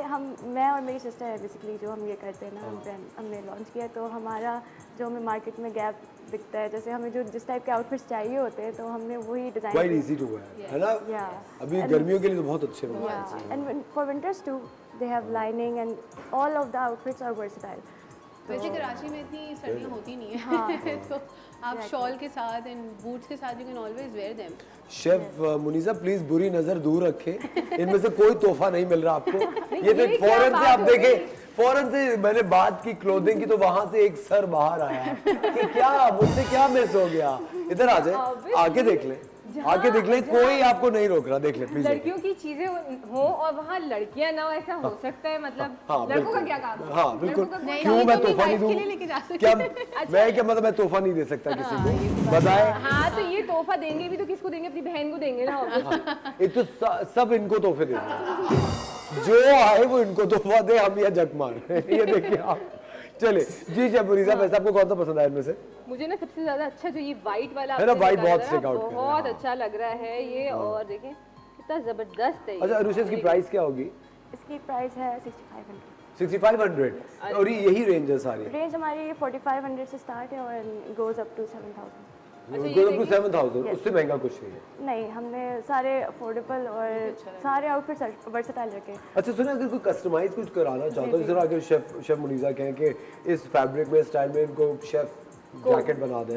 मैं और मेरी सिस्टर है बेसिकली जो हम ये करते हैं ना, हमने लॉन्च किया, तो हमारा जो हमें मार्केट में गैप दिखता है, जैसे हमें जो जिस टाइप के आउटफिट्स चाहिए होते हैं तो हमने वही design quite easy to wear, है ना? अभी गर्मियों के लिए तो बहुत अच्छे हैं। And for winters too they have lining and all of the outfits are versatile. वैसे कराची में इतनी सर्दियाँ होती नहीं है, हाँ। तो आप शॉल के साथ एंड बूट्स के साथ you can always wear them. Chef Munisa please बुरी नजर दूर रखें, इनमें से कोई तोहफा नहीं मिल रहा आपको। ये तो फौरन से आप देखें, फौरन से मैंने बात की क्लोथिंग की तो वहां से एक सर बाहर आया कि क्या मुझसे क्या मिस हो गया। इधर आ जाए, आके देख ले, आके देख ले, कोई आपको नहीं रोक रहा, देख ले प्लीज। लड़कियों की चीजें हो और वहाँ लड़कियां ना हो, ऐसा हो सकता है? मतलब लड़कों का क्या काम है? हाँ बिल्कुल, क्यों मैं तोहफा नहीं दूँ? क्या मैं क्या मतलब मैं तोहफा नहीं दे सकता किसी को? बताए। हाँ तो ये तोहफा देंगे भी तो किसको देंगे? अपनी बहन को देंगे ना। एक तो सब इनको तोहफे देंगे, जो आए वो इनको तोहफा दे, हम या जग मार। ये देखिए आप। चले जी शेफ मुनीसा, वैसे आपको कौन सा पसंद आया इनमें से? मुझे ना सबसे ज्यादा अच्छा जो ये वाइट वाला है ना, वाइट बहुत स्टिक आउट कर रहा है, बहुत अच्छा लग रहा है ये, और देखें कितना जबरदस्त है। अच्छा अनुषा, इसकी प्राइस क्या होगी? इसकी प्राइस है 6500। 6500 और यही रेंज है सारी? रेंज हमारी 4500 से स्टार्ट है और goes up to 7000। Goes up to 7000, उससे महंगा कुछ नहीं है? नहीं, हमने सारे अफोर्डेबल और सारे आउटफिट्स वर्सेटाइल रखे। अच्छा सुना, अगर कोई कस्टमाइज कुछ कराना चाहता है, जिस तरह अगर शेफ मुनीसा कहें कि इस फैब्रिक में स्टाइल में इनको शेफ जैकेट बना दें,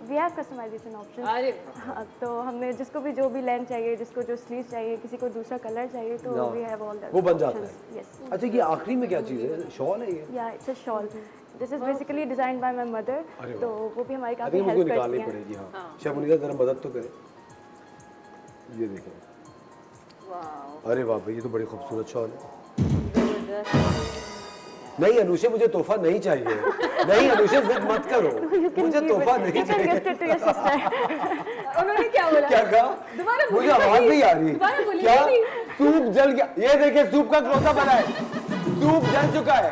वी हैव कस्टमाइजेशन ऑप्शन। तो हमने जिसको भी जो भी लेंथ चाहिए, जिसको जो स्लीव चाहिए, किसी को दूसरा कलर चाहिए, तो वी हैव ऑल दैट, वो बन जाता है। अच्छा ये आखिरी में क्या चीज़ है? शॉल है ये? या it's a shawl, this is basically designed by my mother, तो वो भी हमारी काफी हेल्प करती है। पड़ेगी। हाँ शेफ मुनीसा जरा मदद तो करें। ये देखें, अरे वाह भाई, ये तो बड़ी खूबसूरत शॉल है। नहीं अनुषा, मुझे तोहफा नहीं चाहिए। नहीं अनुषा, जिद मत करो, मुझे तोहफा नहीं चाहिए। उन्होंने क्या बोला? क्या कहा? दोबारा मुझे आवाज नहीं आ रही। दोबारा बोलिए। क्या? सूप जल गया, ये देखिए सूप का क्लोजअप बना है, सूप जल चुका है,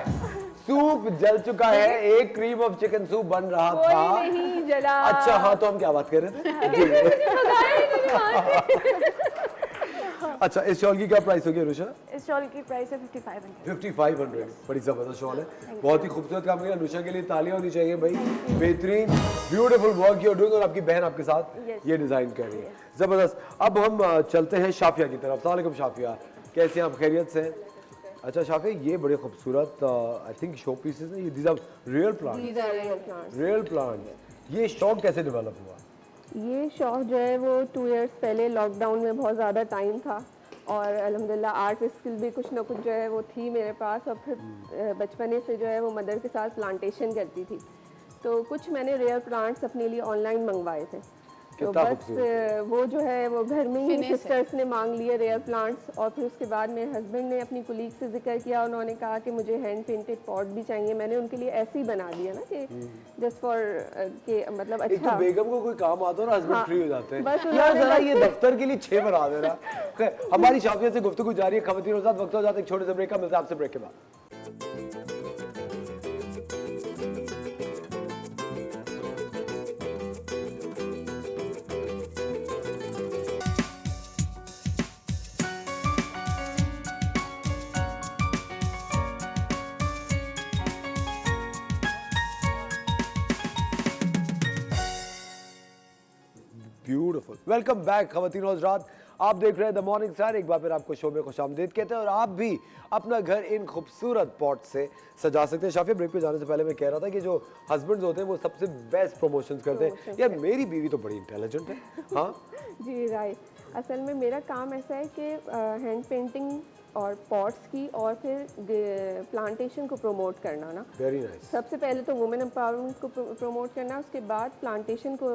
सूप जल चुका है, एक क्रीम ऑफ चिकन सूप बन रहा था। कोई नहीं जला। अच्छा हाँ, तो हम क्या बात कर रहे थे? अच्छा, इस शॉल की क्या प्राइस होगी अनुषा? इस शॉल की प्राइस है 5500। 5500, बड़ी जबरदस्त शॉल है, बहुत ही खूबसूरत काम किया। अनुषा के लिए तालियां होनी चाहिए भाई, बेहतरीन beautiful work you are doing, और आपकी बहन आपके साथ ये डिजाइन कर रही है, जबरदस्त। अब हम चलते हैं शाफिया की तरफ। अस्सलाम वालेकुम शाफिया, कैसे हैं आप, खैरियत से? अच्छा शाफिया, ये बड़े खूबसूरत आई थिंक शो पीसेस हैं, ये these are real plants, real plants. ये शौक कैसे डेवलप हुआ? ये शौक जो है वो 2 इयर्स पहले लॉकडाउन में बहुत ज़्यादा टाइम था, और अल्हम्दुलिल्लाह आर्ट स्किल भी कुछ ना कुछ जो है वो थी मेरे पास, और फिर बचपने से जो है वो मदर के साथ प्लांटेशन करती थी, तो कुछ मैंने रेयर प्लांट्स अपने लिए ऑनलाइन मंगवाए थे। तो बस वो जो है वो घर में ही सिस्टर्स ने मांग लिए रेयर प्लांट्स, और फिर उसके बाद मेरे हस्बैंड ने अपनी कुलीग से जिक्र किया, उन्होंने कहा कि मुझे हैंड पेंटेड पॉट भी चाहिए। मैंने उनके लिए ऐसे ही बना दिया ना कि जस्ट फॉर के मतलब अच्छा, एक तो बेगम को कोई काम आता है ना, हस्बैंड फ्री हो जाते हैं, यार जरा ये दफ्तर के लिए 6 बना देना। हमारी शाफिया से गुफ्तगू जारी है, खवातीन के साथ वक्त हो जाता है एक छोटे से ब्रेक का, मिलता है आपसे ब्रेक के बाद। ब्यूटीफुल, वेलकम बैक खवातीन और हज़रात, आप देख रहे हैं द मॉर्निंग स्टार। एक बार फिर आपको शो में खुशामदीद कहते हैं, और आप भी अपना घर इन खूबसूरत पॉट से सजा सकते हैं। शाफिया, ब्रेक पे जाने से पहले मैं कह रहा था कि जो हस्बैंड्स होते हैं वो सबसे बेस्ट प्रमोशंस करते हैं। यार मेरी बीवी तो बड़ी इंटेलिजेंट है। हाँ जी राइट, असल में मेरा काम ऐसा है कि हैंड पेंटिंग और पॉट्स की और फिर प्लांटेशन को प्रमोट करना ना। Very nice. सबसे पहले तो वुमेन एम्पावरमेंट को प्रमोट करना, उसके बाद प्लांटेशन को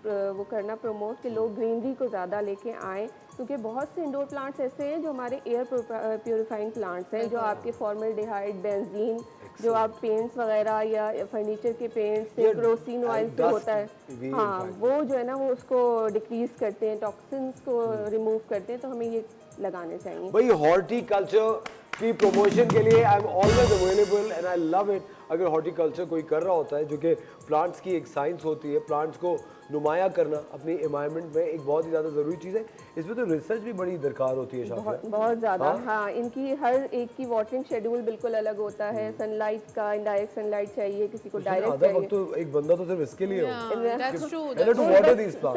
वो करना प्रमोट कि लोग ग्रीनरी को ज़्यादा लेके आएँ, क्योंकि बहुत से इंडोर प्लांट्स ऐसे हैं जो हमारे एयर प्योरीफाइंग प्लांट्स हैं, जो आपके फॉर्मल्डिहाइड, बेंजीन, जो आप पेंट्स वगैरह या फर्नीचर के पेंट्स से केरोसिन ऑयल से होता है, हाँ वो जो है ना वो उसको डिक्रीज करते हैं, टॉक्सिन्स को रिमूव करते हैं, तो हमें ये लगाने चाहिए। भाई हॉर्टिकल्चर की प्रमोशन के लिए I am always available and I love it. अगर हॉर्टिकल्चर कोई कर रहा होता है, जो कि प्लांट्स की एक साइंस होती है, प्लांट्स को नुमाया करना अपनी एनवायरनमेंट में एक बहुत ही ज़्यादा ज़रूरी चीज़ है, इसमें तो रिसर्च भी बड़ी दरकार होती है। बहुत ज़्यादा हाँ, इनकी हर एक की वाटरिंग शेड्यूल बिल्कुल अलग होता है, सनलाइट का इनडायरेक्ट सनलाइट चाहिए, किसी को डायरेक्ट चाहिए, तो एक बंदा तो सिर्फ इसके लिए हो।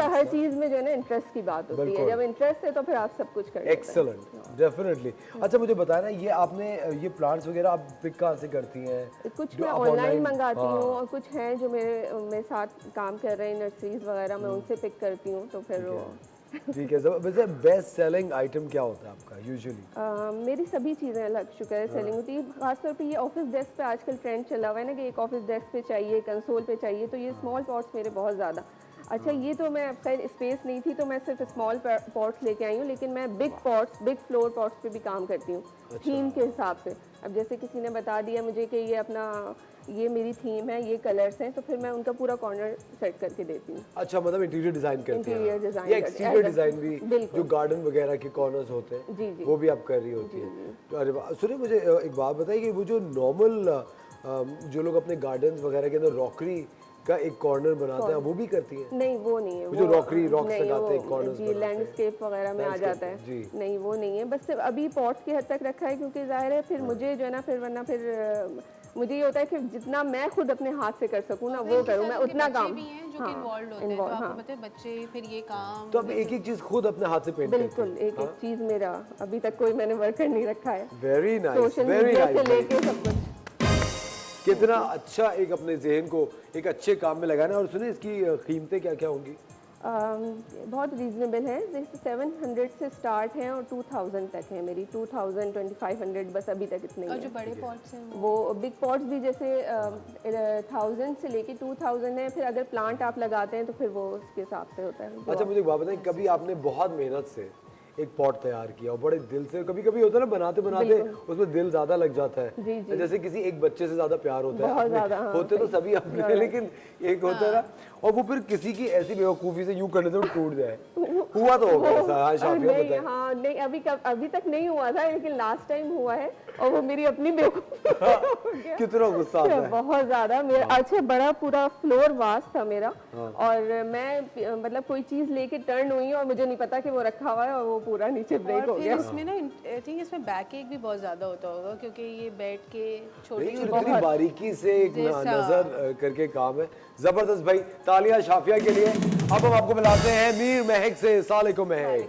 हर चीज़ में जो है ना इंटरेस्ट की बात होती है, जब इंटरेस्ट है तो फिर आप सब कुछ कर। Excellent, definitely. अच्छा मुझे बताया ना, ये आपने ये प्लांट्स वगैरह आप पिक कहाँ से करती हैं? कुछ मैं ऑनलाइन मंगाती हूँ, और कुछ हैं जो मेरे साथ काम कर रहे हैं नर्सरीज वगैरह, मैं उनसे पिक करती हूँ, तो फिर वो ठीक है। वैसे बेस्ट सेलिंग आइटम क्या होता है आपका यूजुअली? मेरी सभी चीज़ें अल्लाह का शुक्र है सेलिंग होती है। खासतौर पे ये ऑफिस डेस्क पे आजकल ट्रेंड चला हुआ है ना कि एक ऑफिस डेस्क पे चाहिए, कंसोल पे चाहिए, तो ये स्मॉल पॉट्स मेरे बहुत ज़्यादा अच्छा। ये तो मैं खैर स्पेस नहीं थी तो मैं सिर्फ स्मॉल पॉट्स लेके आई हूँ, लेकिन मैं big pots, big floor pots पे भी काम करती हूँ थीम के हिसाब से। अब जैसे किसी ने बता दिया मुझे कि ये अपना ये मेरी थीम है, ये कलर्स हैं, तो फिर मैं उनका पूरा कॉर्नर सेट करके देती हूँ। अच्छा, मतलब इंटीरियर डिजाइन करते हैं? इंटीरियर डिजाइन या एक्सटीरियर डिजाइन भी, जो गार्डन वगैरह के कॉर्नर्स होते हैं जी जी वो भी आप कर रही होती है। तो अरे सुनिए, मुझे एक बात बताइए कि वो जो नॉर्मल जो लोग अपने गार्डन्स वगैरह के अंदर रॉकरी का एक कॉर्नर बनाते हैं, वो भी करती हैं? नहीं वो नहीं है, वो जो रॉकरी रॉक्स लगाते हैं कॉर्नर्स जी, लैंडस्केप वगैरह में आ जाता है। नहीं वो नहीं है, बस सिर्फ अभी पॉट्स की हद तक रखा है, क्योंकि जाहिर है फिर मुझे जो है ना फिर वरना फिर मुझे ये होता है कि जितना मैं खुद अपने हाथ से कर सकूँ ना वो करूँ, मैं उतना काम। भी हैं जो कि इन्वॉल्व होते हैं, तो आपको पता है बच्चे फिर ये काम, तो अब एक एक चीज खुद अपने हाथ से पेंट करते हैं? बिल्कुल, एक एक चीज मेरा अभी तक कोई मैंने वर्कर नहीं रखा है। वेरी नाइस, सोशल मीडिया से लेके सब कुछ। कितना अच्छा एक अपने जहन को एक अच्छे काम में लगाना। और सुनिए, इसकी कीमतें क्या क्या होंगी? बहुत रीजनेबल है, जैसे 700 से स्टार्ट है और 2000 तक है मेरी, 2000 2500 बस अभी तक इतने। और जो बड़े पॉट्स हैं वो बिग पॉट्स भी जैसे 1000 से लेके 2000 है, फिर अगर प्लांट आप लगाते हैं तो फिर वो उसके हिसाब से होता है। अच्छा मुझे एक बात बताएं, कभी आपने बहुत मेहनत से एक पॉट तैयार किया और बड़े दिल से, कभी कभी होता है ना बनाते बनाते उसमें दिल ज्यादा लग जाता है, जैसे किसी एक बच्चे से ज्यादा प्यार होता है अपने, होते तो सभी अपने, लेकिन एक होता है ना, और वो फिर किसी की ऐसी बेवकूफी से यूं करने से वो टूट जाए, हुआ तो होगा ऐसा? हाँ शाफिया बताइए। हाँ नहीं, अभी तक नहीं हुआ था, लेकिन लास्ट टाइम हुआ है और वो मेरी अपनी बेवकूफी। कितना गुस्सा आता है? बहुत ज्यादा। मेरा अच्छा बड़ा पूरा फ्लोर वास्ट था मेरा, और मैं मतलब कोई चीज लेके टर्न हुई और मुझे नहीं पता कि वो रखा हुआ है और वो पूरा नीचे ब्रेक हो गया। इसमें ना आई थिंक इसमें बैक एक भी बहुत ज्यादा होता होगा, क्योंकि ये बैठ के छोटी इतनी बारीकी से एक नजर करके काम है। जबरदस्त भाई, तालियां शाफिया के लिए। अब हम आपको मिलाते हैं मीर महक से। अस्सलाम महक,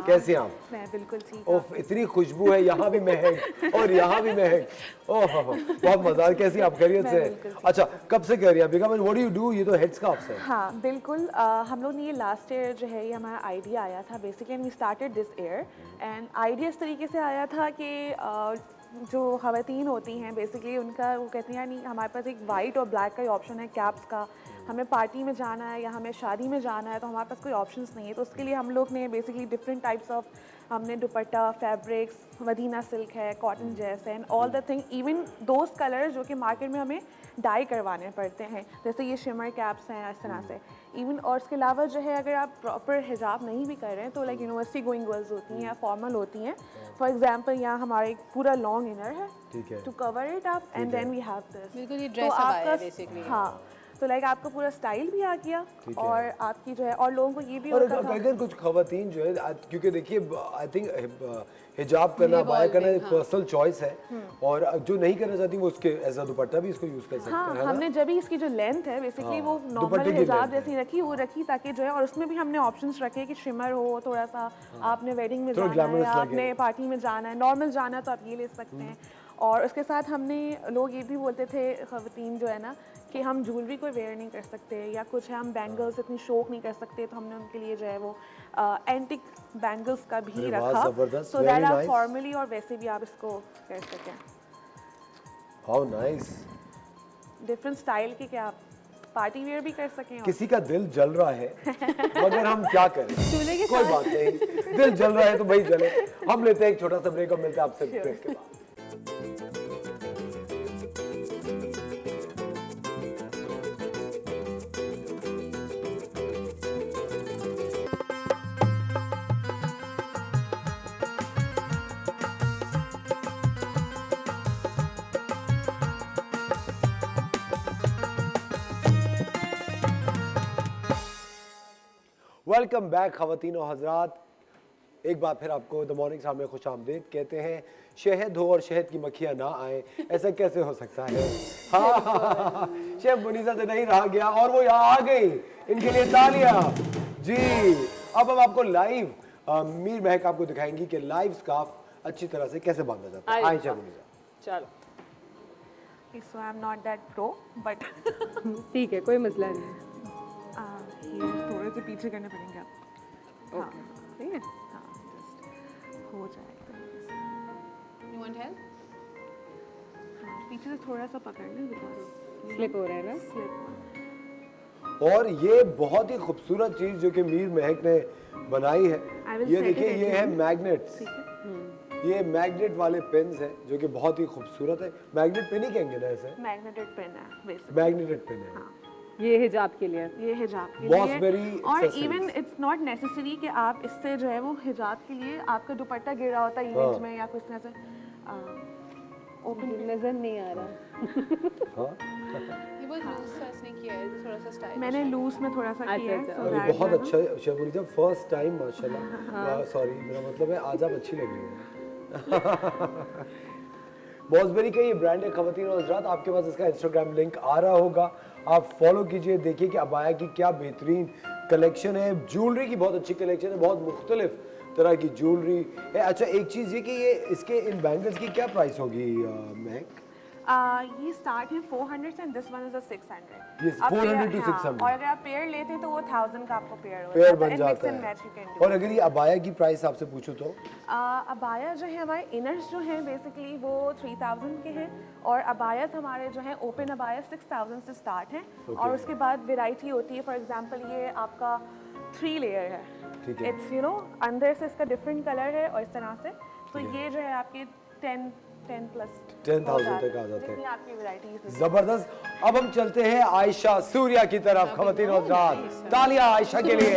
कैसे हैं आप? मैं बिल्कुल ठीक। ओह इतनी खुशबू है, यहाँ भी महक और यहाँ भी महक, ओह बहुत मजा। कैसी आप खैरियत से? अच्छा कब से कर रही हैं because what do you do? ये तो हेड स्कार्फ है। हाँ बिल्कुल, हम लोग ने ये लास्ट ईयर जो है ये हमारा आइडिया आया था basically, we started this year, and idea इस तरीके से आया था कि जो ख़वातीन होती हैं बेसिकली उनका वो कहती हैं नहीं हमारे पास एक वाइट और ब्लैक का ही ऑप्शन है कैप्स का, हमें पार्टी में जाना है या हमें शादी में जाना है तो हमारे पास कोई ऑप्शंस नहीं है, तो उसके लिए हम लोग ने बेसिकली डिफरेंट टाइप्स ऑफ हमने दुपट्टा, फैब्रिक्स, मदीना सिल्क है, कॉटन जैसे and all the thing, even those colours जो कि मार्केट में हमें डाई करवाने पड़ते हैं, जैसे ये शिमर कैप्स हैं इस तरह से इवन। और इसके अलावा जो है अगर आप प्रॉपर हिजाब नहीं भी कर रहे हैं तो लाइक यूनिवर्सिटी गोइंग गर्ल्स होती हैं या फॉर्मल होती हैं, फॉर एग्जांपल यहाँ हमारा एक पूरा लॉन्ग इनर है to cover it up and then we have this, बिल्कुल ये ड्रेस है बेसिकली। हाँ तो लाइक आपका पूरा स्टाइल भी आ गया और आपकी जो है, और लोगों को ये भी और होता था अगर कुछ खवातीन जो है, क्योंकि देखिए आई थिंक हिजाब करना, बाया करना एक पर्सनल चॉइस है, और जो नहीं करना चाहती वो उसके एज अ दुपट्टा भी इसको यूज कर सकते हैं। हाँ हमने जब भी इसकी जो लेंथ है बेसिकली वो नॉर्मल हिजाब जैसी रखी, वो रखी ताकि जो है, और उसमें भी हमने ऑप्शंस रखे कि शिमर हो थोड़ा सा, आपने वेडिंग में जाना है, आपने पार्टी में जाना है, नॉर्मल जाना है तो आप ये ले सकते हैं। और उसके साथ हमने लोग ये भी बोलते थे खवातीन जो है ना कि हम ज्वेलरी को वेयर नहीं कर सकते या कुछ है, हम बैंगल्स इतनी शौक नहीं कर सकते, तो हमने उनके लिए जो है वो एंटिक बैंगल्स का भी रखा, सो दैट आप फॉर्मली और वैसे भी आप इसको कर सकें। हाउ नाइस, डिफरेंट स्टाइल के क्या आप पार्टी वेयर भी कर सकें। किसी का दिल जल रहा है मगर हम क्या करें, कोई बात नहीं, दिल जल रहा है तो भाई जले। हम लेते हैं एक छोटा सा ब्रेक और मिलते हैं आपसे ब्रेक के बाद। वेलकम बैक खवातीन और हजरात, एक बार फिर आपको द मॉर्निंग साहब में खुश आमदीद कहते हैं। शहद हो और शहद की मक्खियाँ ना आए, ऐसा कैसे हो सकता है? हाँ शेफ मुनीसा से नहीं रहा गया और वो यहाँ आ गई, इनके लिए तालियां जी। अब हम आपको लाइव मीर महक आपको दिखाएंगी कि लाइव स्कार्फ अच्छी तरह से कैसे बांधा जाता है। आइए शेफ मुनीसा। चलो so I am not that pro but ठीक है, कोई मसला नहीं। ये थोड़े से पीछे करने पड़ेंगे आप। हाँ ठीक है, हाँ जस्ट हो जाएगा। You want help? हाँ पीछे से थोड़ा सा पकड़ लें, बिकॉज़ स्लिप हो रहा है ना। स्लिप। और ये बहुत ही खूबसूरत चीज जो कि मीर महक ने बनाई है, ये देखिए ये है मैग्नेट्स, ये मैग्नेट वाले पेन्स हैं जो कि बहुत ही खूबसूरत है। मैग्नेट पेन ही कहेंगे ना इसे? मैग्नेटेड पेन है बेसिकली। मैग्नेटेड पेन है। हाँ। ये हिजाब के लिए, ये हिजाब के Bosberry लिए, और accessories। Even it's not necessary कि आप इससे जो है वो हिजाब के लिए आपका दुपट्टा गिरा होता है इवेंट में या कुछ तरह से ओपन नजर नहीं आ रहा। ये बहुत लूज सा इसने किया है, थोड़ा सा स्टाइल। मैंने लूज में थोड़ा सा किया है, और ये बहुत अच्छा है शेफ मुनीसा, फर्स्ट टाइम माशाल्लाह। सॉरी मेरा मतलब है आज आप अच्छी लग रही हैं। बॉसबेरी का ये ब्रांड है खवातीन और हज़रात, आपके पास इसका इंस्टाग्राम लिंक आ रहा होगा, आप फॉलो कीजिए, देखिए कि अबाया की क्या बेहतरीन कलेक्शन है। ज्वेलरी की बहुत अच्छी कलेक्शन है, बहुत मुख्तलिफ तरह की ज्वेलरी है। अच्छा एक चीज़ ये कि ये इसके इन बैंगल्स की क्या प्राइस होगी महक? ये स्टार्ट है 400 and this one is 600। Yes, अब 400 to हाँ, 600। और अगर आप पेयर लेते हैं तो वो 1000 का आपको पेयर पेयर बन जाता है। और अगर ये अबाया की प्राइस आपसे पूछूं तो अबाया जो है हमारे इनर्स जो हैं बेसिकली वो 3000 के हैं और अबायास हमारे जो हैं ओपन अबाया 6000 से स्टार्ट हैं और उसके बाद वैरायटी होती है। फॉर एग्जांपल ये आपका 3 लेयर है, इट्स यू नो अंदर से इसका डिफरेंट कलर है और इस तरह से, तो ये जो है आपके 10 प्लस 10,000 तक आ जाते हैं। आपकी वैरायटीज जबरदस्त। अब हम चलते हैं आयशा सूर्या की तरफ। खवातीन और हज़रात, तालियां आयशा के लिए।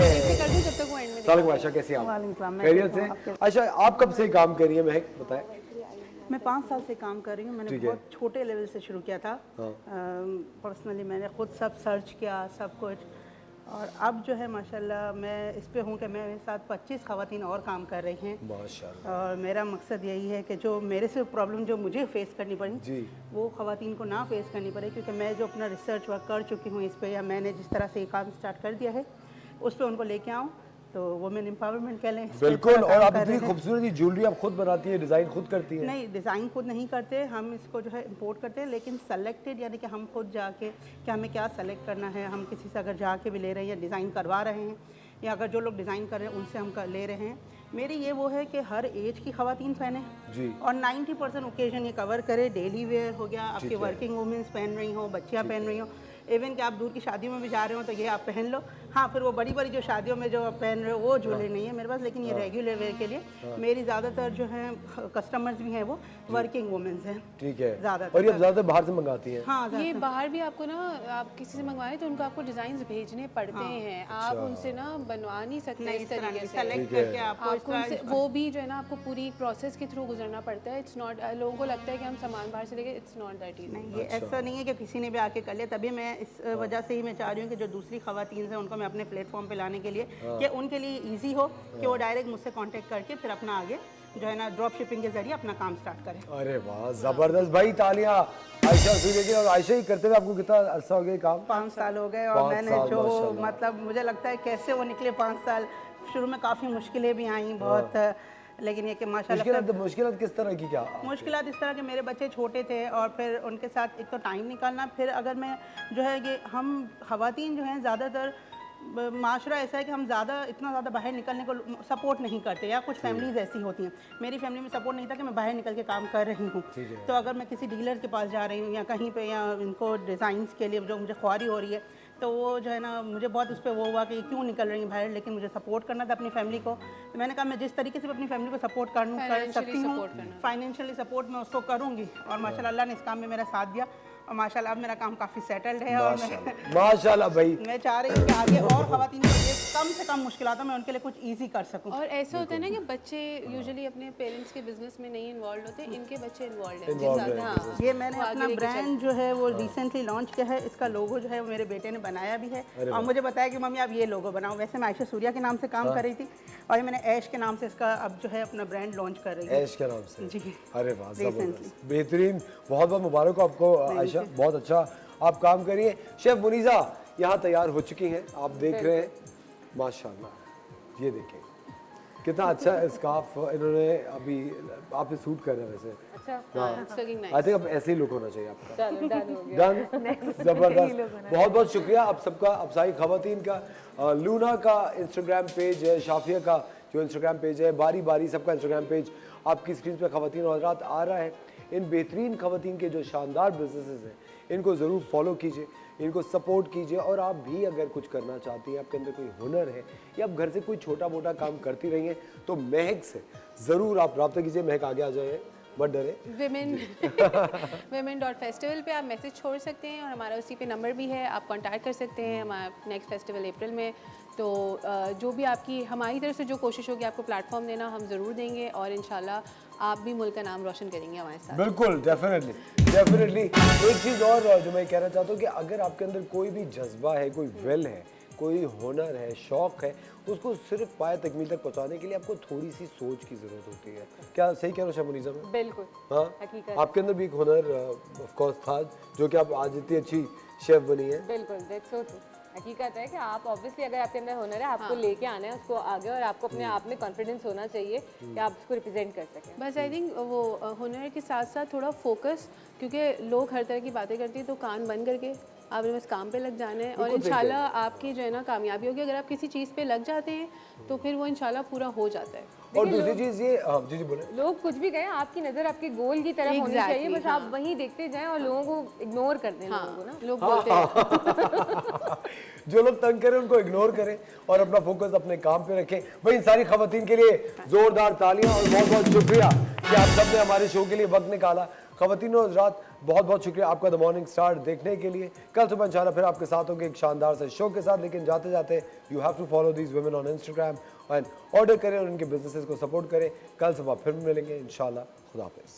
सलाम आयशा, कैसी हैं आप? खैरियत से? आयशा, आप कब से काम कर रही हैं? महक बताएं। मैं 5 साल से काम कर रही हूँ। मैंने बहुत छोटे लेवल से शुरू किया था। पर्सनली मैंने खुद सब सर्च किया, सब कुछ, और अब जो है माशाल्लाह मैं इस पे हूँ कि मेरे साथ 25 ख़वातीन और काम कर रही हैं माशाल्लाह। और मेरा मकसद यही है कि जो मेरे से प्रॉब्लम जो मुझे फेस करनी पड़ी वो ख़वातीन को ना फेस करनी पड़े, क्योंकि मैं जो अपना रिसर्च वर्क कर चुकी हूँ इस पे, या मैंने जिस तरह से ये काम स्टार्ट कर दिया है उस पर उनको लेके आऊँ, तो वुमेन एम्पावरमेंट कह लें। बिल्कुल। और आप इतनी खूबसूरत ज्वेलरी आप खुद बनाती है, डिज़ाइन खुद करती है? नहीं, डिज़ाइन खुद नहीं करते, हम इसको जो है इंपोर्ट करते हैं, लेकिन सेलेक्टेड यानी कि हम खुद जाके कि हमें क्या सेलेक्ट करना है, हम किसी से अगर जाके भी ले रहे हैं या डिज़ाइन करवा रहे हैं, या अगर जो लोग डिज़ाइन कर रहे हैं उनसे हम ले रहे हैं। मेरी ये वो है कि हर एज की ख़वातीन पहने और 90% ओकेजन ये कवर करे। डेली वेयर हो गया, आपकी वर्किंग वुमेंस पहन रही हो, बच्चियाँ पहन रही हो, इवन कि आप दूर की शादियों में भी जा रहे हो तो ये आप पहन लो। हाँ, फिर वो बड़ी बड़ी जो शादियों में जो आप पहन रहे हो वो ज्वेलरी नहीं है मेरे पास, लेकिन ये रेगुलर वेयर के लिए मेरी ज़्यादातर जो है कस्टमर्स भी हैं वो वर्किंग वुमेंस हैं। ठीक है। ज़्यादातर। और ये ज़्यादातर बाहर से मंगाती हैं? हाँ, ये बाहर भी आपको ना, आप किसी से मंगवाए तो उनको आपको डिजाइन भेजने पड़ते हैं, आप उनसे ना बनवा नहीं सकते इस तरीके से। सेलेक्ट करके आपको वो भी जो है ना आपको पूरी प्रोसेस के थ्रू गुजरना पड़ता है। इट्स नॉट, लोगों को लगता है कि हम सामान बाहर से लेके, इट्स नॉट दैट इजी। नहीं, ये ऐसा नहीं है कि किसी ने भी आके कर लिया। तभी मैं इस वजह से ही मैं चाह रही हूँ कि जो दूसरी ख़वातीन हैं उनको मैं अपने प्लेटफॉर्म पे लाने के लिए कि उनके लिए इजी हो कि वो डायरेक्ट मुझसे कांटेक्ट करके फिर अपना आगे जो है ना ड्रॉप शिपिंग के जरिए अपना काम स्टार्ट करें। अरे वाह, जबरदस्त भाई, तालियां आयशा सूर्या की। और आयशा ही करते हुए आपको कितना अरसा हो गया काम? 5 साल हो गए। और मैंने जो मतलब मुझे लगता है कैसे वो निकले 5 साल। शुरू में काफ़ी मुश्किलें भी आई बहुत, लेकिन ये कि माशाल्लाह। मुश्किलात किस तरह की? क्या मुश्किलात इस तरह के, मेरे बच्चे छोटे थे और फिर उनके साथ एक तो टाइम निकालना, फिर अगर मैं जो है कि हम ख़वातीन जो हैं ज़्यादातर माशरा ऐसा है कि हम इतना ज़्यादा बाहर निकलने को सपोर्ट नहीं करते, या कुछ फैमिलीज़ ऐसी होती हैं। मेरी फैमिली में सपोर्ट नहीं था कि मैं बाहर निकल के काम कर रही हूँ। तो अगर मैं किसी डीलर के पास जा रही हूँ या कहीं पे, या इनको डिज़ाइंस के लिए जो मुझे ख्वारी हो रही है, तो वो जो है ना मुझे बहुत उस पर वो हुआ कि क्यों निकल रही है बाहर, लेकिन मुझे सपोर्ट करना था अपनी फैमिली को। तो मैंने कहा मैं जिस तरीके से अपनी फैमिली को सपोर्ट कर सकती हूँ, फाइनेंशियली सपोर्ट मैं उसको करूँगी। और माशाल्लाह अल्लाह ने इस काम में मेरा साथ दिया और माशाल्लाह अब मेरा काम काफ़ी सेटल्ड है। और माशाल्लाह भाई, मैं चाह रही हूँ कि आगे और ख़वातीन के लिए कम से कम मुश्किलात मैं उनके लिए कुछ ईजी कर सकूँ। और ऐसा होता है ना कि बच्चे यूजुअली अपने पेरेंट्स के बिजनेस में नहीं इन्वॉल्व होते, इनके बच्चे इन्वॉल्व हैं। हाँ, ये मैंने अपना ब्रांड जो है वो रिसेंटली लॉन्च किया है। इसका लोगो जो है वो मेरे बेटे ने बनाया भी है और मुझे बताया कि मम्मी आप ये लोगो बनाओ। वैसे मैं आयशा सूर्या के नाम से काम कर रही थी और ये मैंने ऐश के नाम से इसका अब जो है अपना ब्रांड लॉन्च कर रही हूँ। ऐश के नाम से? जी। अरे वाह, जबरदस्त, बेहतरीन, बहुत बहुत मुबारक हो आपको आयशा, बहुत अच्छा आप काम करिए। शेफ मुनीज़ा यहाँ तैयार हो चुकी हैं, आप देख रहे हैं माशाल्लाह। ये देखिए कितना अच्छा स्कार्फ इन्होंने अभी आप पे सूट कर रहे हैं वैसे। अच्छा, आई थिंक अब ऐसे ही लुक होना चाहिए आपका। डन, जबरदस्त, बहुत बहुत शुक्रिया आप सबका। अफसाई ख़वातीन का लूना का इंस्टाग्राम पेज है, शाफिया का जो इंस्टाग्राम पेज है, बारी बारी सबका इंस्टाग्राम पेज आपकी स्क्रीन पे ख़वातीन और हज़रात आ रहा है। इन बेहतरीन ख़वातीन के जो शानदार बिजनेसेस हैं इनको ज़रूर फॉलो कीजिए, इनको सपोर्ट कीजिए। और आप भी अगर कुछ करना चाहती हैं, आपके अंदर कोई हुनर है या आप घर से कोई छोटा मोटा काम करती रही हैं, तो महक से ज़रूर आप रब्ता कीजिए। महक आगे आ जाए, मत डरे। women.festival पे आप मैसेज छोड़ सकते हैं और हमारा उसी पे नंबर भी है, आप कांटेक्ट कर सकते हैं। हमारा नेक्स्ट फेस्टिवल अप्रैल में, तो जो भी आपकी हमारी तरफ से जो कोशिश होगी आपको प्लेटफॉर्म देना हम ज़रूर देंगे और इंशाल्लाह आप भी मुल्क का नाम रोशन करेंगे हमारे साथ। बिल्कुल, डेफिनेटली। एक चीज़ और जो मैं कहना चाहता हूँ कि अगर आपके अंदर कोई भी जज्बा है, कोई विल है, कोई हुनर है, शौक़ है, उसको सिर्फ पाए तकमील तक पहुँचाने के लिए आपको थोड़ी सी सोच की ज़रूरत होती है। क्या सही कह रहा हूँ शेफ मुनीज़ा में? बिल्कुल, हाँ, आपके अंदर भी एक हुनर ऑफ कोर्स था जो कि आप आज इतनी अच्छी शेफ बनी है। बिल्कुल, दैट्स सो ट्रू। हकीकत है कि आप ऑब्वियसली अगर आपके अंदर हुनर है आपको लेके आना है उसको आगे और आपको अपने आप में कॉन्फिडेंस होना चाहिए कि आप उसको रिप्रेजेंट कर सकें। बस आई थिंक वो हुनर के साथ साथ थोड़ा फोकस, क्योंकि लोग हर तरह की बातें करती हैं तो कान बंद करके आपने बस काम पे लग जाना है और इंशाल्लाह आपकी जो है ना कामयाबी होगी। अगर आप किसी चीज़ पे लग जाते हैं तो फिर वो इंशाल्लाह पूरा हो जाता है। और दूसरी चीज ये जी बोले, लोग कुछ भी कहें आपकी नज़र आपके गोल की तरफ होनी चाहिए, बस आप वहीं देखते जाएं और लोगों को इग्नोर कर दें। लोगों को ना लोग बोलते हैं जो लोग तंग करें उनको इग्नोर करें और अपना फोकस अपने काम पे रखें। भाई इन सारी खवातीन के लिए जोरदार तालियां और बहुत बहुत शुक्रिया कि आप सब ने हमारे शो के लिए वक्त निकाला। खवातीन और हज़रात बहुत बहुत शुक्रिया आपका द मॉर्निंग स्टार देखने के लिए। कल सुबह इंशाल्लाह फिर आपके साथ होंगे एक शानदार से शो के साथ, लेकिन जाते जाते you have to follow these women on Instagram and order करें और उनके बिजनेसेस को सपोर्ट करें। कल सुबह फिर मिलेंगे इंशाल्लाह। खुदा हाफिज़।